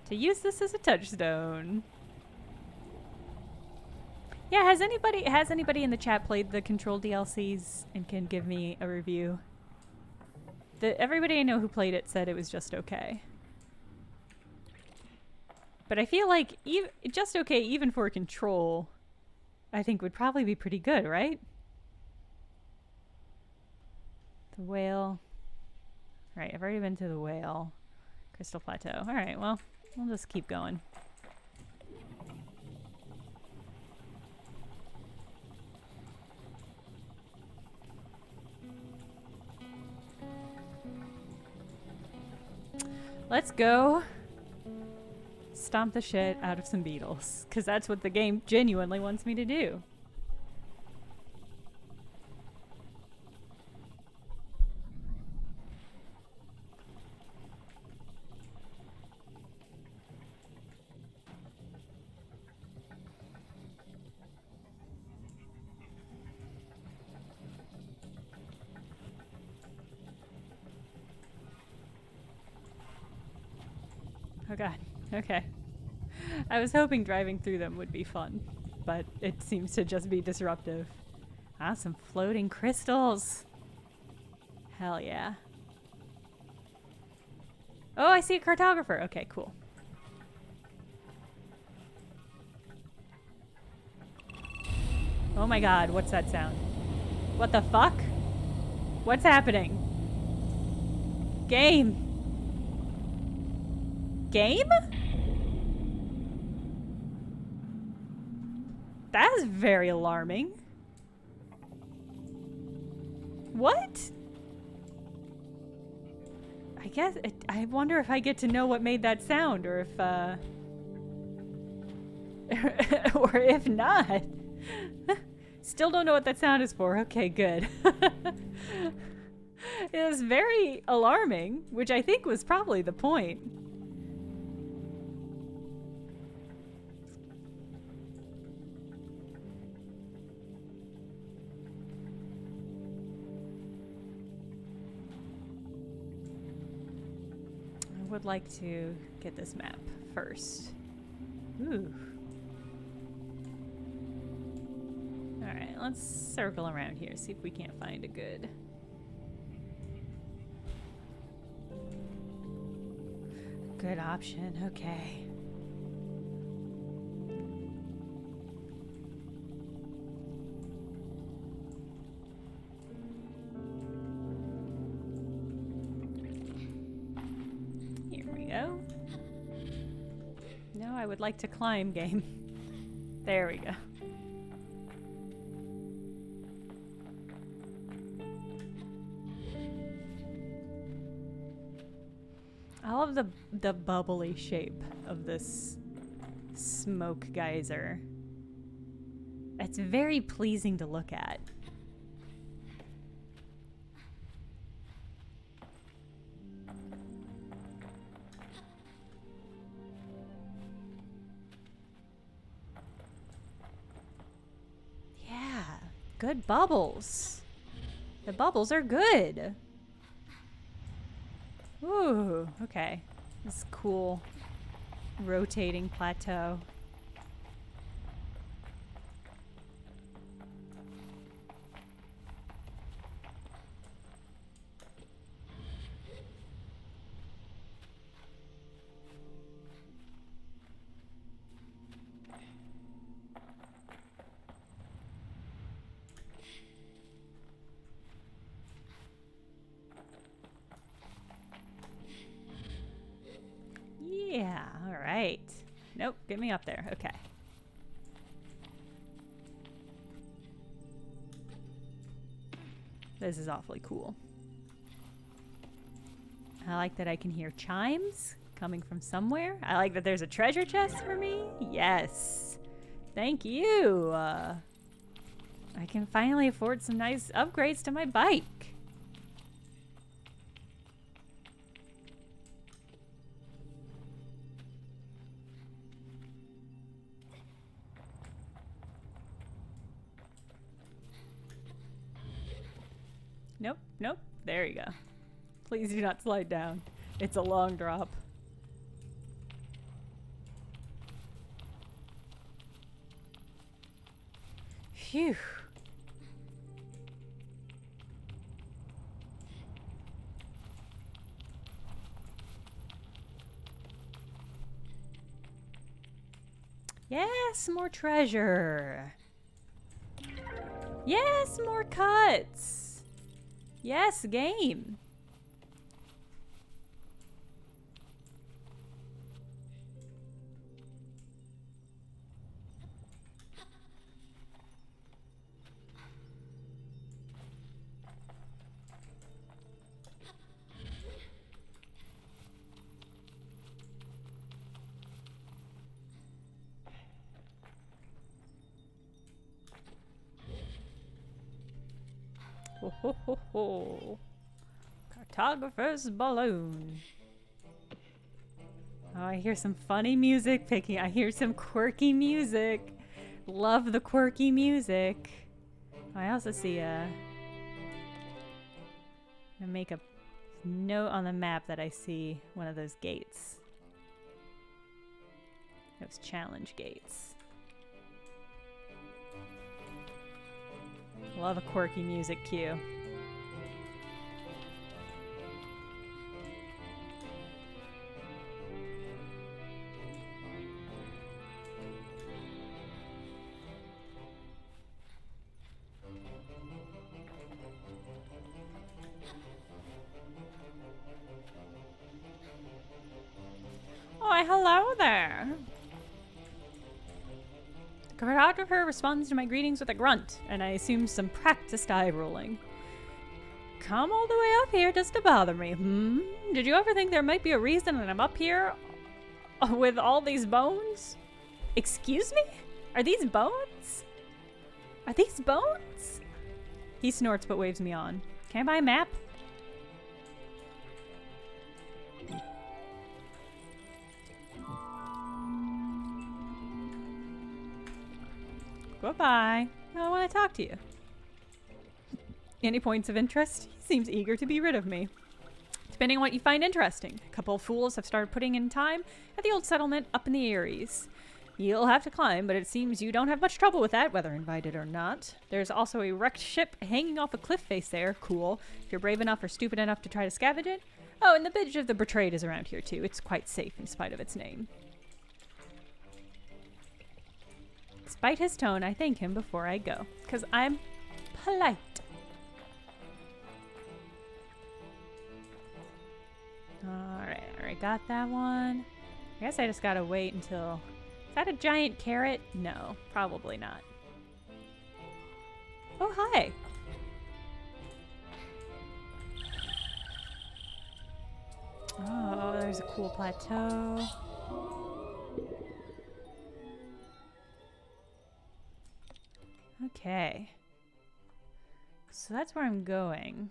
to use this as a touchstone. Yeah, has anybody in the chat played the Control DLCs and can give me a review? Everybody I know who played it said it was just okay. But I feel like just okay even for Control, I think would probably be pretty good, right? The whale. Alright, I've already been to the whale. Crystal Plateau. Alright, well, we'll just keep going. Let's go stomp the shit out of some beetles, because that's what the game genuinely wants me to do. Oh god. Okay. I was hoping driving through them would be fun, but it seems to just be disruptive. Ah, some floating crystals. Hell yeah. Oh, I see a cartographer. Okay, cool. Oh my god, what's that sound? What the fuck? What's happening? Game. Game? That is very alarming. What? I guess I wonder if I get to know what made that sound, or if or if not. Still don't know what that sound is for. Okay, good. It was very alarming, which I think was probably the point. I would like to get this map first. Ooh. Alright, let's circle around here, see if we can't find a good... good option. Okay. Here we go. No, I would like to climb, game. There we go. I love the bubbly shape of this smoke geyser. It's very pleasing to look at. Yeah, good bubbles. The bubbles are good. Ooh, okay. This cool rotating plateau. Yeah, all right. Nope, get me up there. Okay. This is awfully cool. I like that I can hear chimes coming from somewhere. I like that there's a treasure chest for me. Yes. Thank you. I can finally afford some nice upgrades to my bike. Nope, nope. There you go. Please do not slide down. It's a long drop. Phew. Yes, more treasure. Yes, more cuts. Yes, game. Ho ho ho ho. Cartographer's balloon. Oh, I hear some funny music picking. I hear some quirky music. Love the quirky music. I also see I'm gonna make a note on the map that I see one of those gates. Those challenge gates. Love a quirky music cue. Why, hello there. The cartographer responds to my greetings with a grunt, and I assume some practiced eye rolling. Come all the way up here just to bother me, Did you ever think there might be a reason that I'm up here with all these bones? Excuse me? Are these bones? Are these bones? He snorts but waves me on. Can I buy a map? Goodbye. I want to talk to you. Any points of interest? He seems eager to be rid of me. Depending on what you find interesting. A couple of fools have started putting in time at the old settlement up in the Eyries. You'll have to climb, but it seems you don't have much trouble with that, whether invited or not. There's also a wrecked ship hanging off a cliff face there. Cool. If you're brave enough or stupid enough to try to scavenge it. Oh, and the Badge of the Betrayed is around here too. It's quite safe in spite of its name. Despite his tone, I thank him before I go, because I'm polite. Alright, I already got that one. I guess I just gotta wait until... Is that a giant carrot? No, probably not. Oh, hi! Oh, there's a cool plateau. Okay. So that's where I'm going.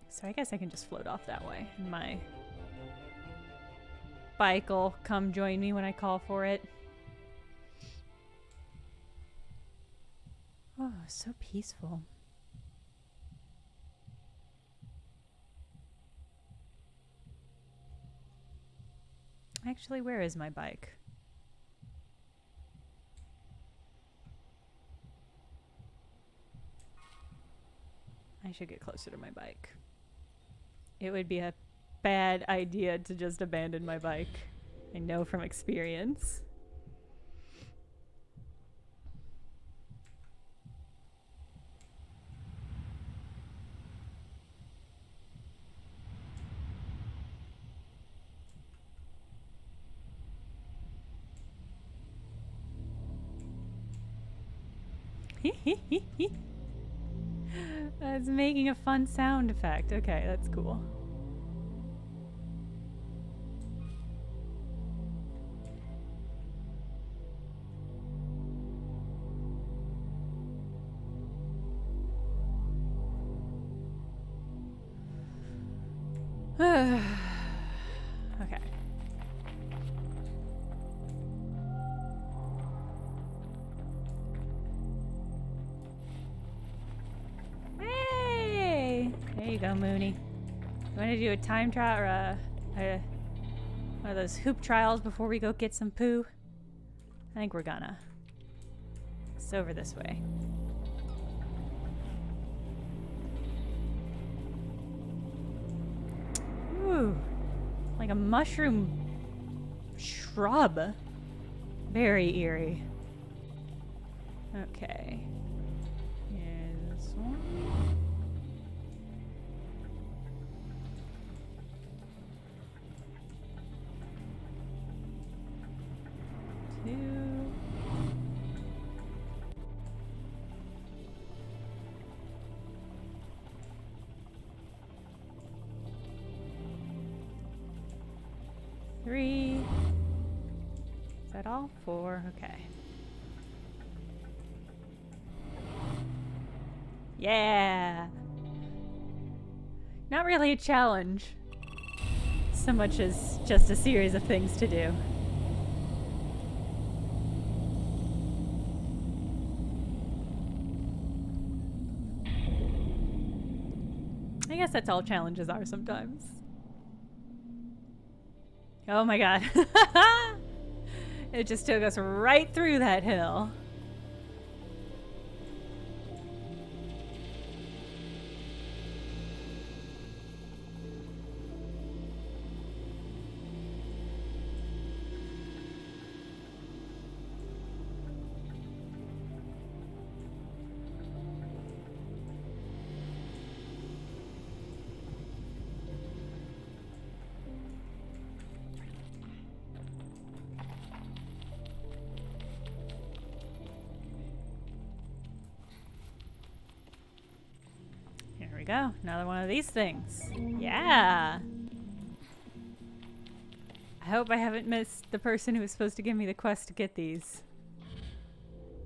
So I guess I can just float off that way. And my bike will come join me when I call for it. Oh, so peaceful. Actually, where is my bike? I should get closer to my bike. It would be a bad idea to just abandon my bike. I know from experience. It's making a fun sound effect. Okay, that's cool. Okay. Hey! There you go, Mooney. You want to do a time trial or one of those hoop trials before we go get some poo? I think we're gonna. It's over this way. Ooh, like a mushroom shrub. Very eerie. Okay. Here's this one. Two. Three. Is that all? Four. Okay. Yeah. Not really a challenge, so much as just a series of things to do. I guess that's all challenges are sometimes. Oh my god. It just took us right through that hill. Go. Another one of these things. Yeah. I hope I haven't missed the person who was supposed to give me the quest to get these.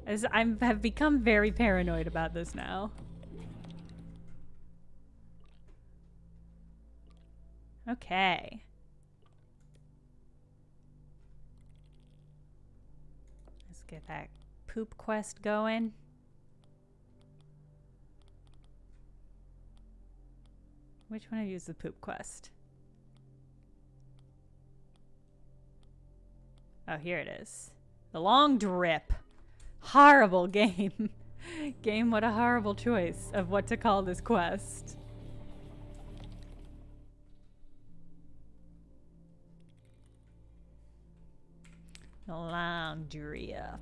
As have become very paranoid about this now. Okay. Let's get that poop quest going. Which one of you is the poop quest? Oh, here it is. The long drip. Horrible game. Game, what a horrible choice of what to call this quest. The long drip.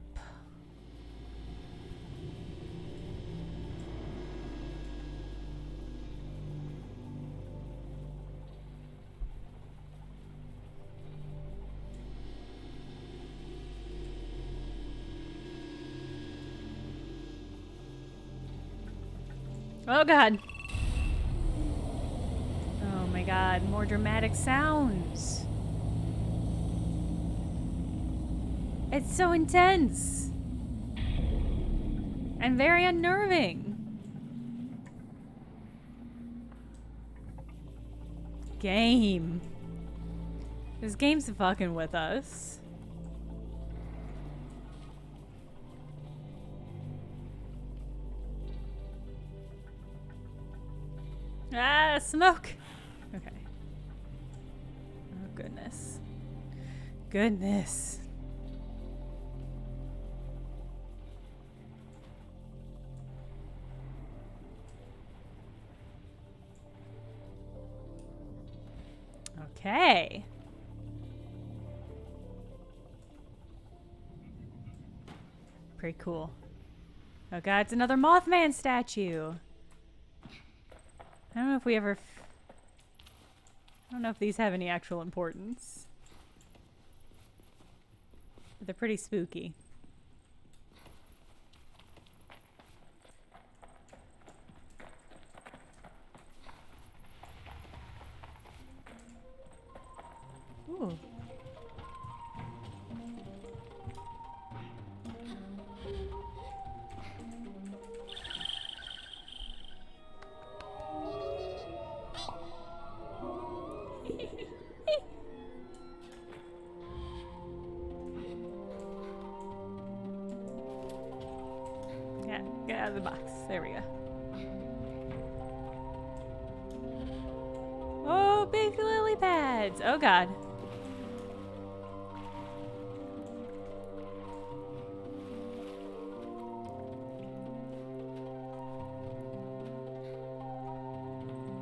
Oh god. Oh my god, more dramatic sounds. It's so intense. And very unnerving. Game. This game's fucking with us. Ah, smoke! Okay. Oh, goodness. Goodness. Okay. Pretty cool. Oh god, it's another Mothman statue! I don't know if we ever... I don't know if these have any actual importance. But they're pretty spooky. Ooh. Get out of the box. There we go. Oh, big lily pads. Oh, God.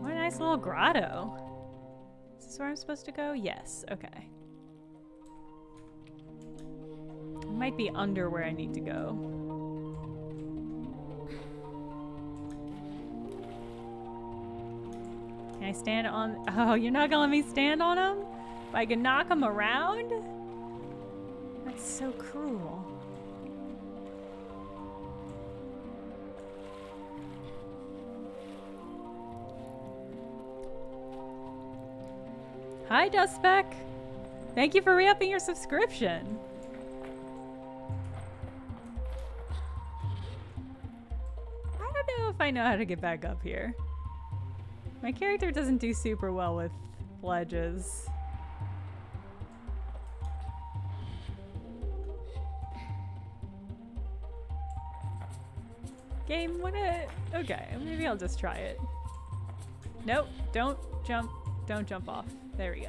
What a nice little grotto. Is this where I'm supposed to go? Yes. Okay. It might be under where I need to go. Can I stand on... Oh, you're not gonna let me stand on them? If I can knock them around? That's so cruel. Hi, Dustbeck. Thank you for re-upping your subscription. I don't know if I know how to get back up here. My character doesn't do super well with ledges. Game, okay, maybe I'll just try it. Nope, don't jump off. There we go.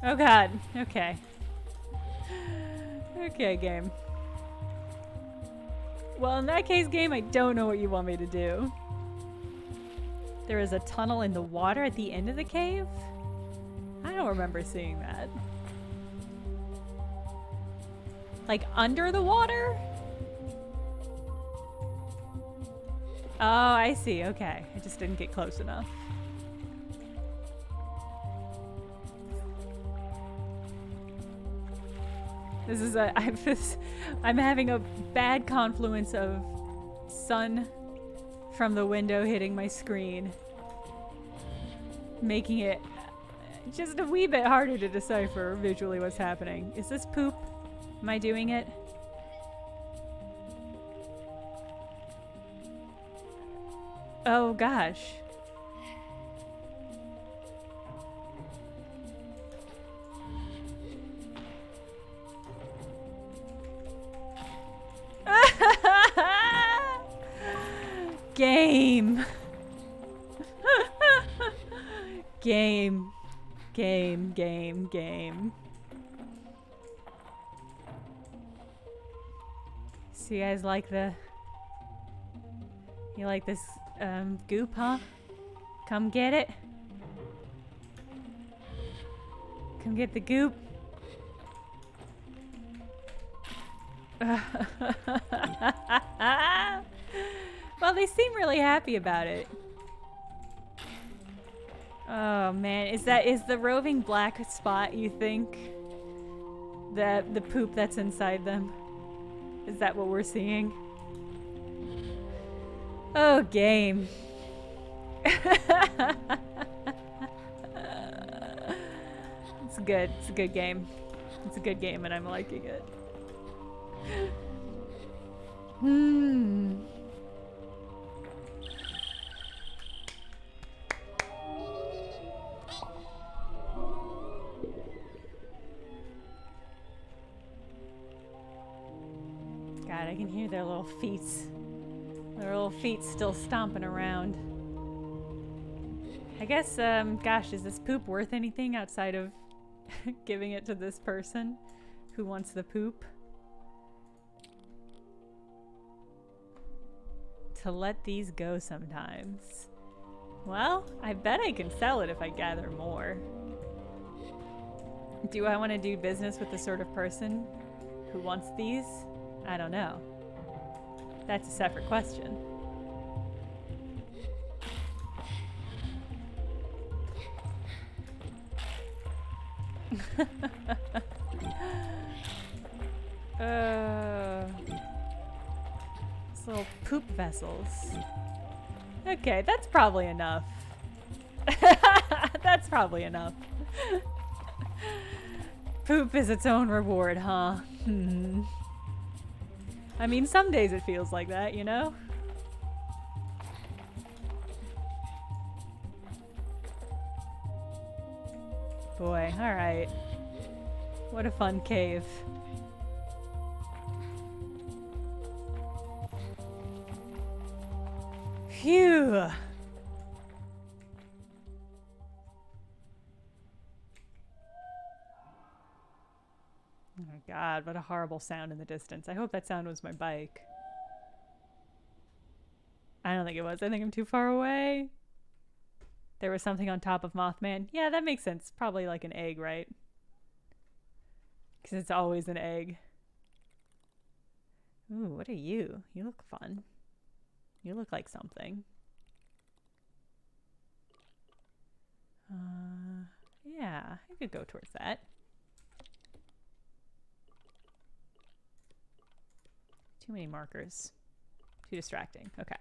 Oh god. Okay. Okay, game. Well, in that case, game, I don't know what you want me to do. There is a tunnel in the water at the end of the cave? I don't remember seeing that. Like under the water? Oh, I see. Okay. I just didn't get close enough. This is a... I'm having a bad confluence of sun from the window hitting my screen, making it just a wee bit harder to decipher visually what's happening. Is this poop? Am I doing it? Oh gosh. Game. Game. Game, game, game. So you guys like the... You like this goop, huh? Come get it. Come get the goop. Well, they seem really happy about it. Oh man, is the roving black spot, you think? The poop that's inside them? Is that what we're seeing? Oh, game. It's good. It's a good game. It's a good game and I'm liking it. God, I can hear their little feet. Their little feet still stomping around. I guess, gosh, is this poop worth anything outside of giving it to this person who wants the poop? To let these go sometimes. Well, I bet I can sell it if I gather more. Do I want to do business with the sort of person who wants these? I don't know. That's a separate question. These little poop vessels. Okay, that's probably enough. That's probably enough. Poop is its own reward, huh? I mean, some days it feels like that, you know? Boy, alright. What a fun cave. Phew! Oh my god, what a horrible sound in the distance. I hope that sound was my bike. I don't think it was. I think I'm too far away. There was something on top of Mothman. Yeah, that makes sense. Probably like an egg, right? Because it's always an egg. Ooh, what are you? You look fun. You look like something. Yeah, I could go towards that. Too many markers. Too distracting. Okay.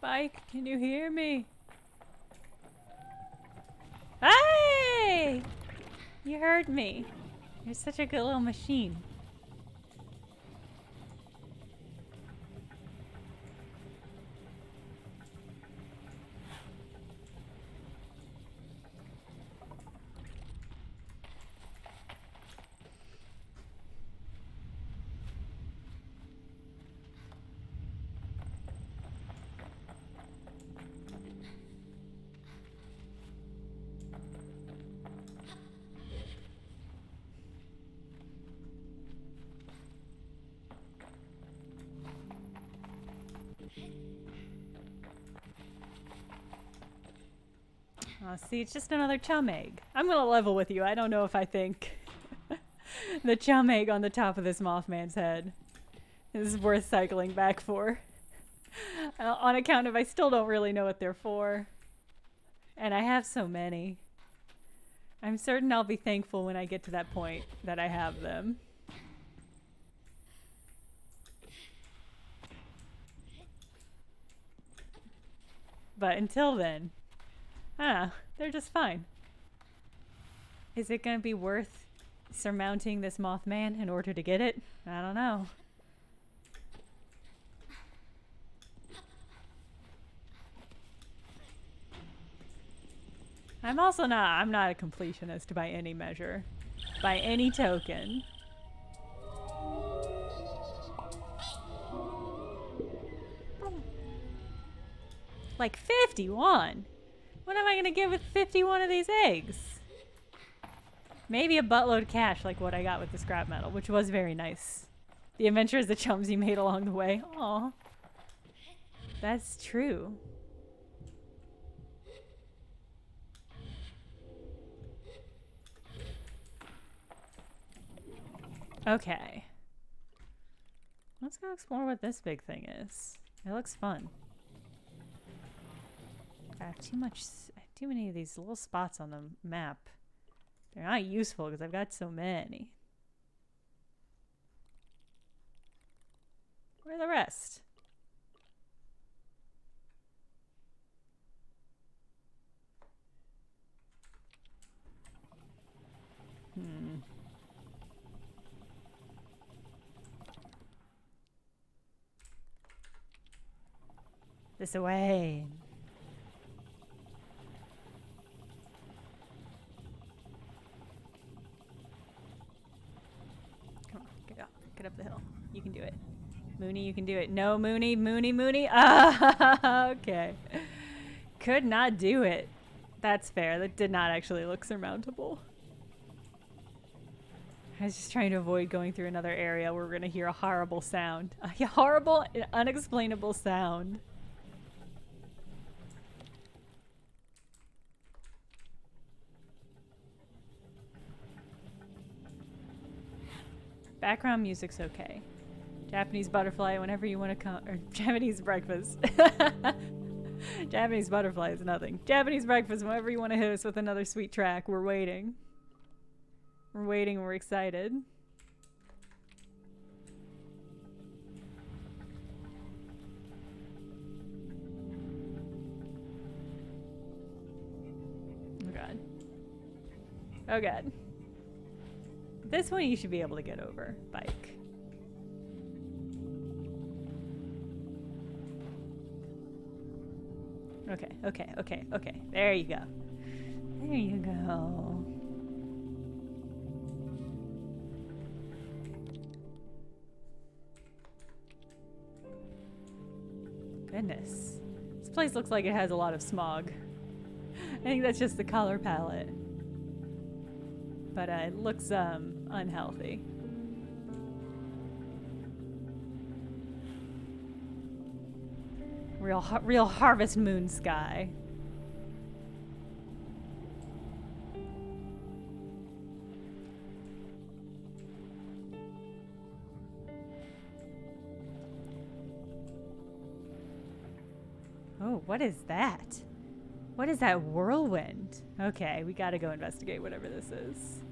Bike, can you hear me? Hey! You heard me. You're such a good little machine. Oh, see, it's just another chum egg. I'm gonna level with you. I don't know if I think the chum egg on the top of this Mothman's head is worth cycling back for. On account of I still don't really know what they're for. And I have so many. I'm certain I'll be thankful when I get to that point that I have them. But until then, I don't know, they're just fine. Is it gonna be worth surmounting this Mothman in order to get it? I don't know. I'm not a completionist by any measure. By any token. Like 51? What am I gonna get with 51 of these eggs? Maybe a buttload of cash like what I got with the scrap metal, which was very nice. The adventures, the chums you made along the way. Aw. That's true. Okay. Let's go explore what this big thing is. It looks fun. I have too many of these little spots on the map. They're not useful because I've got so many. Where are the rest? This way. Come on, get up. Get up the hill. You can do it. Mooney, you can do it. No, Mooney, Mooney, Mooney. Ah, okay. Could not do it. That's fair. That did not actually look surmountable. I was just trying to avoid going through another area where we're going to hear a horrible sound. A horrible, unexplainable sound. Background music's okay. Japanese butterfly whenever you want to come, or Japanese breakfast. Japanese butterfly is nothing. Japanese breakfast whenever you want to hit us with another sweet track. We're waiting. We're waiting, we're excited. Oh god. Oh god. This one you should be able to get over. Bike. Okay, okay, okay, okay. There you go. There you go. Goodness. This place looks like it has a lot of smog. I think that's just the color palette. But it looks unhealthy. Real Harvest Moon sky. Oh, what is that? What is that whirlwind? Okay, we gotta go investigate whatever this is.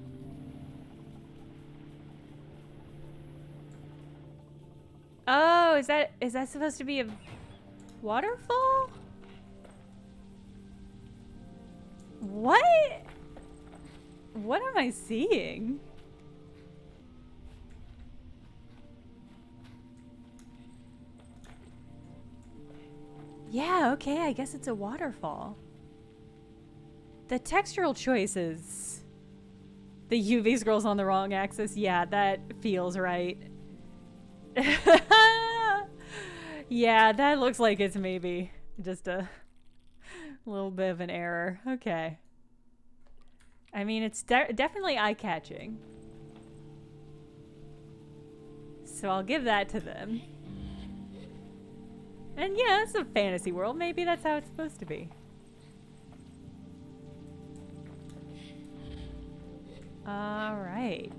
Oh, is that supposed to be a waterfall? What? What am I seeing? Yeah, okay, I guess it's a waterfall. The textural choices. The UV scroll's on the wrong axis. Yeah, that feels right. Yeah, that looks like it's maybe just a little bit of an error. Okay. I mean, it's definitely eye-catching. So I'll give that to them. And yeah, it's a fantasy world. Maybe that's how it's supposed to be. All right.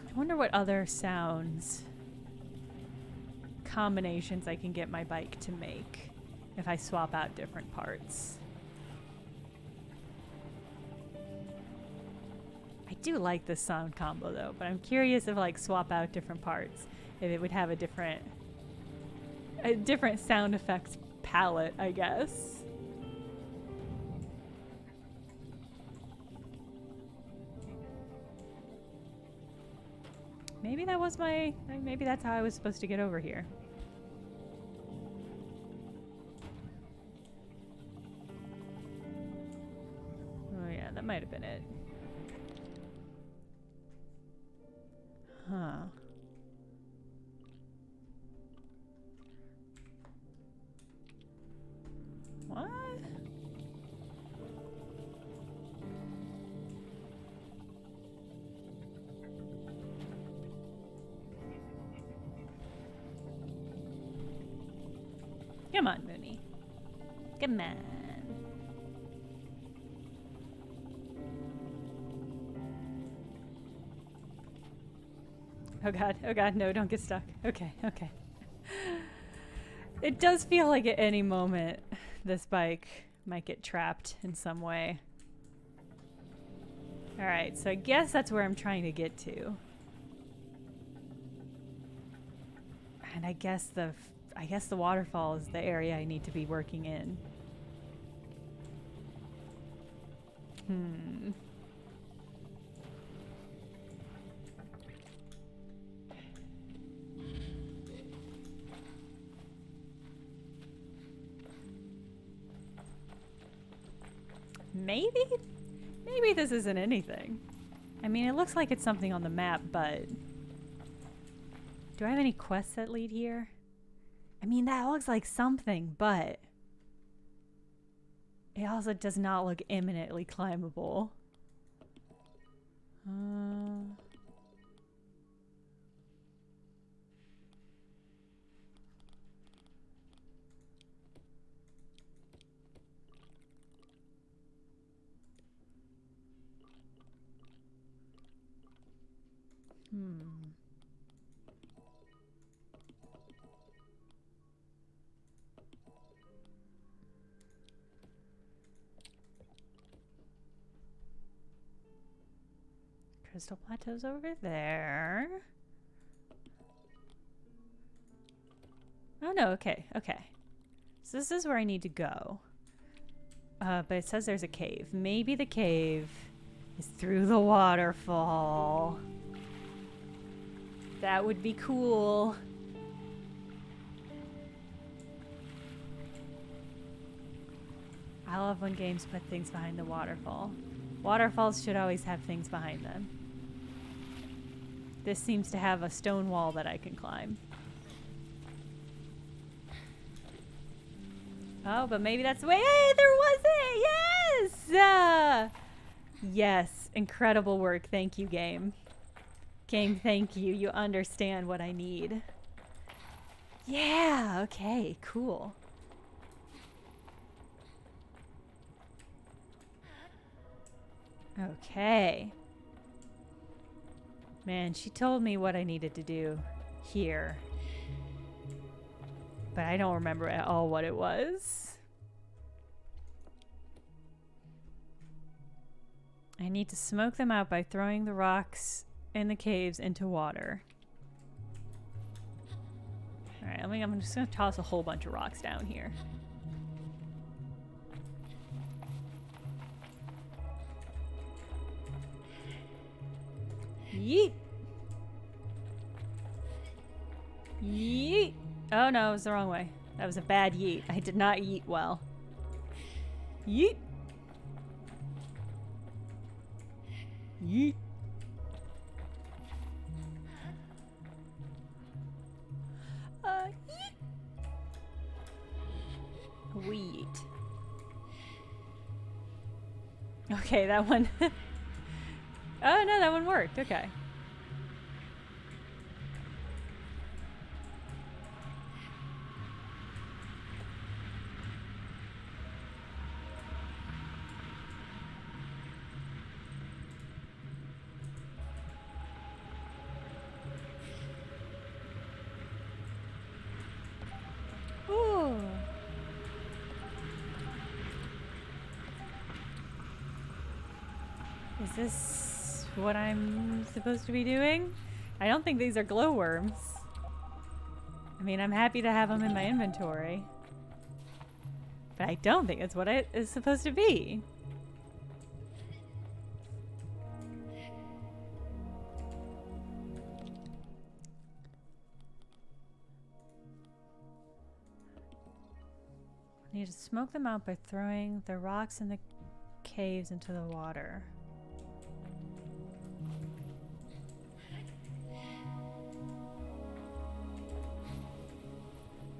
I wonder what other sounds, combinations I can get my bike to make if I swap out different parts. I do like this sound combo though, but I'm curious if like swap out different parts, if it would have a different sound effects palette, I guess. Maybe that was maybe that's how I was supposed to get over here. Oh yeah, that might have been it. Huh. What? Come on, Mooney. Come on. Oh god, no, don't get stuck. Okay, okay. It does feel like at any moment this bike might get trapped in some way. Alright, so I guess that's where I'm trying to get to. And I guess the waterfall is the area I need to be working in. Maybe this isn't anything. I mean, it looks like it's something on the map, but do I have any quests that lead here? I mean, that looks like something, but it also does not look imminently climbable. Crystal Plateau's over there. Oh no, okay. So this is where I need to go. But it says there's a cave. Maybe the cave is through the waterfall. That would be cool. I love when games put things behind the waterfall. Waterfalls should always have things behind them. This seems to have a stone wall that I can climb. Oh, but maybe that's the way. Hey, there was it! Yes! Yes, incredible work. Thank you, game. Game, thank you. You understand what I need. Yeah, okay, cool. Okay. Man, she told me what I needed to do here. But I don't remember at all what it was. I need to smoke them out by throwing the rocks in the caves into water. Alright, I'm just gonna toss a whole bunch of rocks down here. Yeet! Yeet! Oh no, it was the wrong way. That was a bad yeet. I did not yeet well. Yeet! Yeet! Yeet! Yeet. Okay, that one. Oh no, that one worked. Okay. Ooh. Is this what I'm supposed to be doing? I don't think these are glowworms. I mean, I'm happy to have them in my inventory. But I don't think it's what it is supposed to be. I need to smoke them out by throwing the rocks in the caves into the water.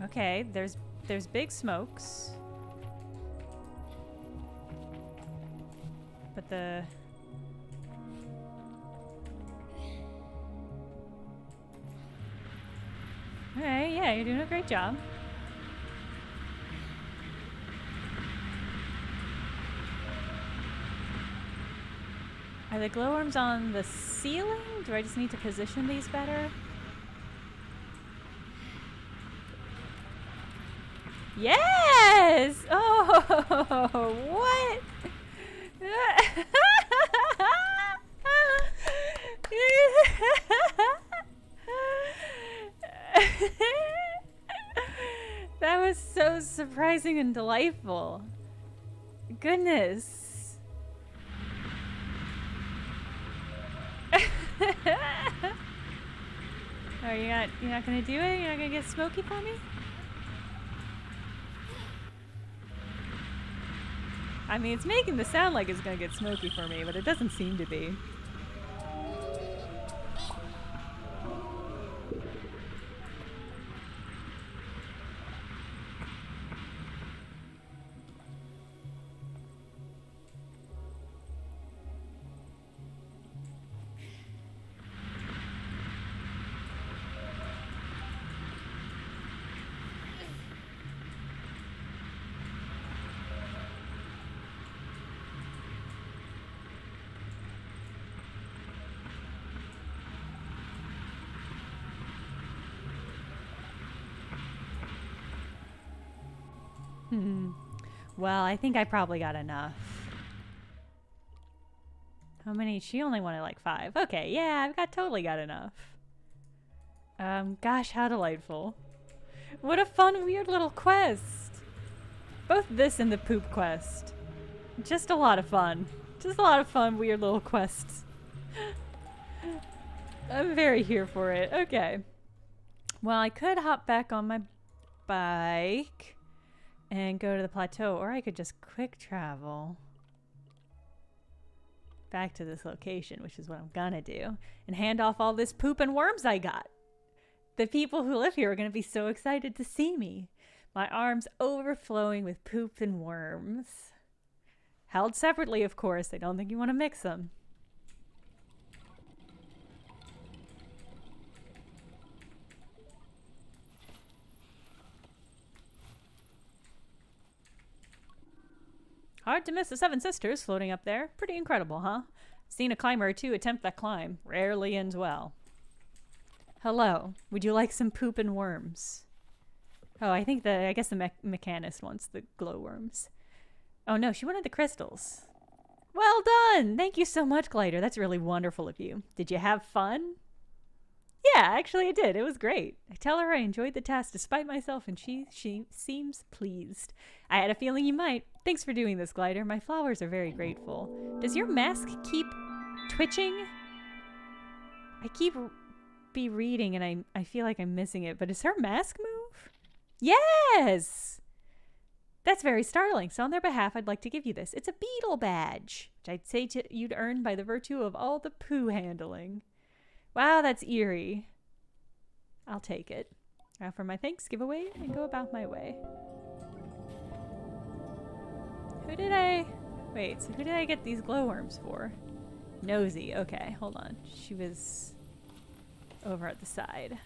Okay, there's big smokes. But the... Okay, yeah, you're doing a great job. Are the glowworms on the ceiling? Do I just need to position these better? Yes! Oh, what? That was so surprising and delightful. Goodness. Oh, you're not gonna do it? You're not gonna get smoky for me? I mean, it's making the sound like it's gonna get smoky for me, but it doesn't seem to be. Well, I think I probably got enough. How many? She only wanted like 5. Okay, yeah, totally got enough. Gosh, how delightful. What a fun, weird little quest. Both this and the poop quest. Just a lot of fun. Just a lot of fun, weird little quests. I'm very here for it. Okay. Well, I could hop back on my bike and go to the plateau, or I could just quick travel back to this location, which is what I'm gonna do, and hand off all this poop and worms I got. The people who live here are gonna be so excited to see me. My arms overflowing with poop and worms. Held separately, of course. I don't think you want to mix them. Hard to miss the 7 sisters floating up there. Pretty incredible, huh? Seen a climber or two attempt that climb. Rarely ends well. Hello. Would you like some poop and worms? Oh, I guess the mechanist wants the glowworms. Oh no, she wanted the crystals. Well done! Thank you so much, Glider. That's really wonderful of you. Did you have fun? Yeah, actually I did. It was great. I tell her I enjoyed the task despite myself, and she seems pleased. I had a feeling you might. Thanks for doing this, Glider. My flowers are very grateful. Does your mask keep twitching? I keep be reading and I feel like I'm missing it, but does her mask move? Yes! That's very startling. So on their behalf, I'd like to give you this. It's a Beetle Badge, which I'd say you'd earn by the virtue of all the poo handling. Wow, that's eerie. I'll take it. Now for my thanks, give away and go about my way. Who did I get these glowworms for? Nosy. Okay, hold on. She was over at the side.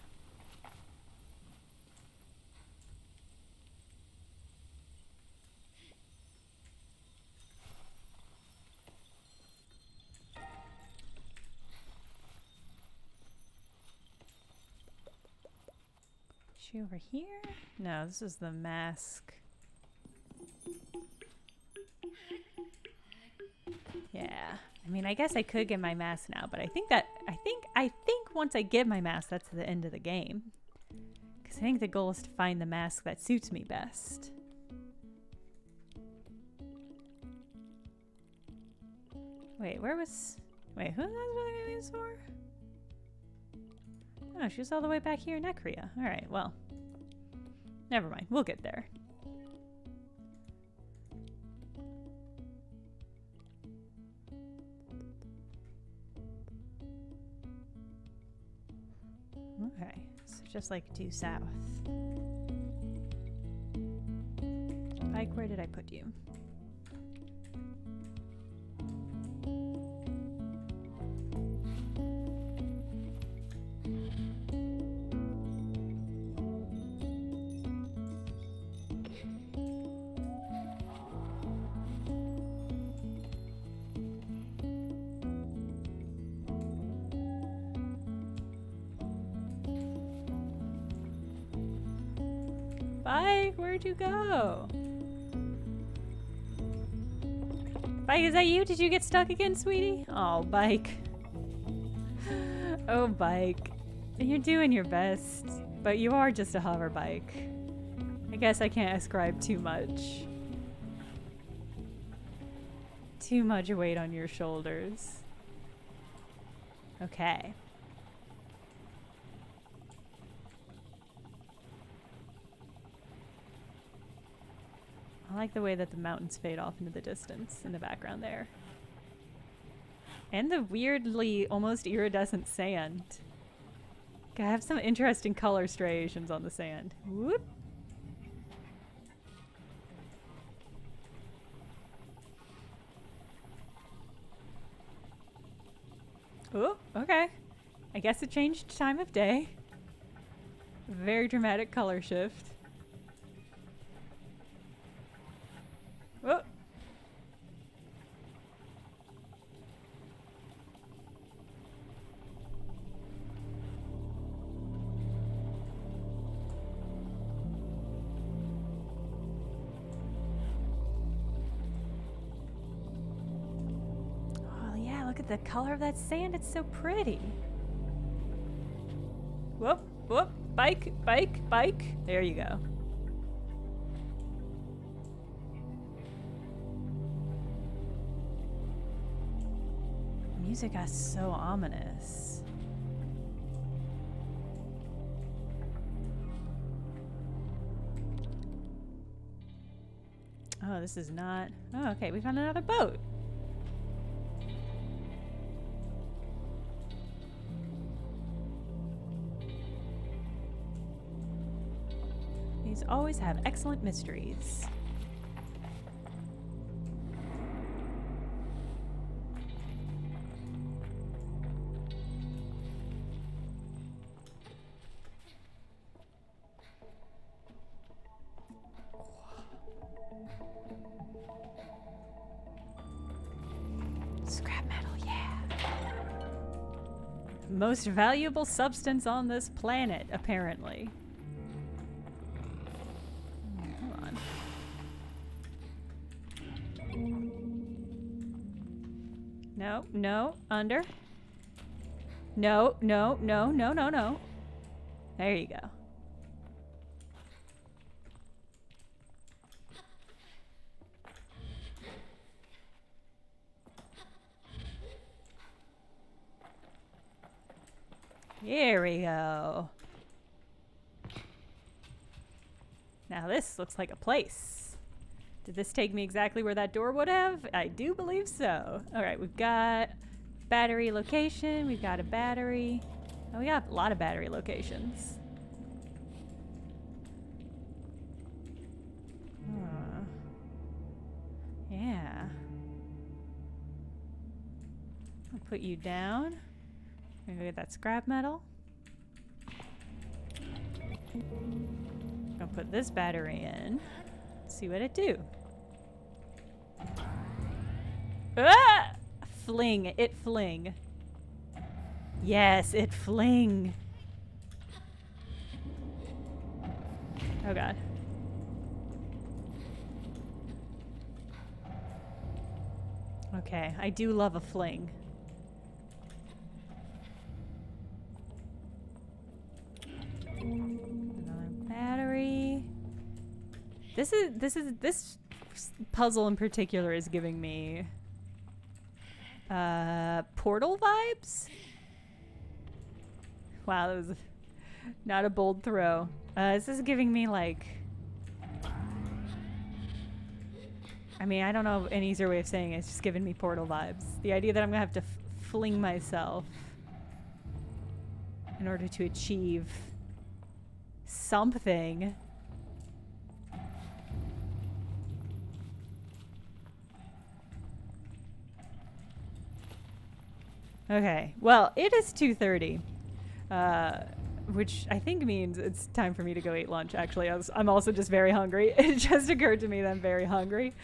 She over here? No, this is the mask. Yeah. I mean, I guess I could get my mask now, but I think once I get my mask, that's the end of the game. Because I think the goal is to find the mask that suits me best. Wait, who was really this for? Oh, she was all the way back here in Ekria. Alright, well. Never mind. We'll get there. Okay, so just like due south. Pike, where did I put you? Bike, where'd you go? Bike, is that you? Did you get stuck again, sweetie? Oh, Bike. Oh, Bike. You're doing your best, but you are just a hover bike. I guess I can't ascribe too much weight on your shoulders. Okay. I like the way that the mountains fade off into the distance in the background there. And the weirdly almost iridescent sand. I have some interesting color striations on the sand. Whoop. Oh, okay. I guess it changed time of day. Very dramatic color shift. Oh. Oh yeah, look at the color of that sand. It's so pretty. Whoop, whoop, bike, bike, bike. There you go. Music got so ominous. Oh, this is not... Oh, okay, we found another boat. These always have excellent mysteries. Most valuable substance on this planet, apparently. No, no, under. No, no, no, no, no, no. There you go. Here we go. Now this looks like a place. Did this take me exactly where that door would have? I do believe so. Alright, we've got battery location. We've got a battery. Oh, we got a lot of battery locations. Yeah. I'll put you down. I'm gonna get that scrap metal. I'll put this battery in. See what it do. Ah! Fling. It fling. Yes, it fling. Oh god. Okay, I do love a fling. Another battery. This puzzle in particular is giving me Portal vibes. Wow, that was not a bold throw. This is giving me like, I mean, I don't know an easier way of saying it. It's just giving me Portal vibes. The idea that I'm gonna have to fling myself in order to achieve something. Okay, well, it is 2:30, which I think means it's time for me to go eat lunch, actually. I'm also just very hungry. It just occurred to me that I'm very hungry.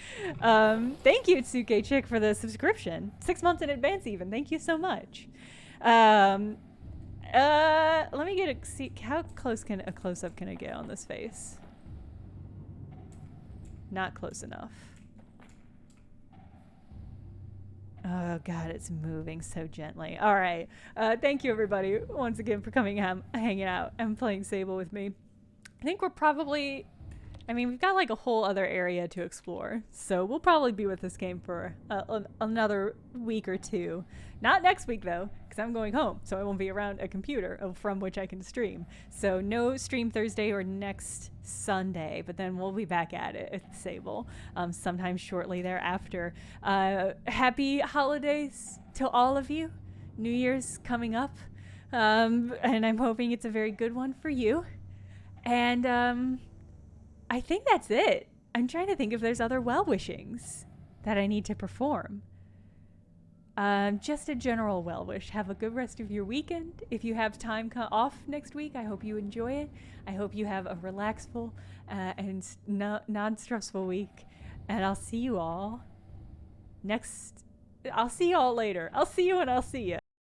Thank you, Tsuke Chick, for the subscription. 6 months in advance even. Thank you so much. Let me get a see. How close can a close-up can I get on this face? Not close enough. Oh god, it's moving so gently. All right. Thank you everybody once again for coming hanging out and playing Sable with me. I think we're probably, I mean, we've got like a whole other area to explore. So we'll probably be with this game for another week or two. Not next week though, because I'm going home. So I won't be around a computer from which I can stream. So no stream Thursday or next Sunday, but then we'll be back at it at Sable sometime shortly thereafter. Happy holidays to all of you. New Year's coming up. And I'm hoping it's a very good one for you. And I think that's it. I'm trying to think if there's other well-wishings that I need to perform. Just a general well-wish. Have a good rest of your weekend. If you have time off next week, I hope you enjoy it. I hope you have a relaxful and non-stressful week. And I'll see you all next... I'll see you all later. I'll see you and I'll see you.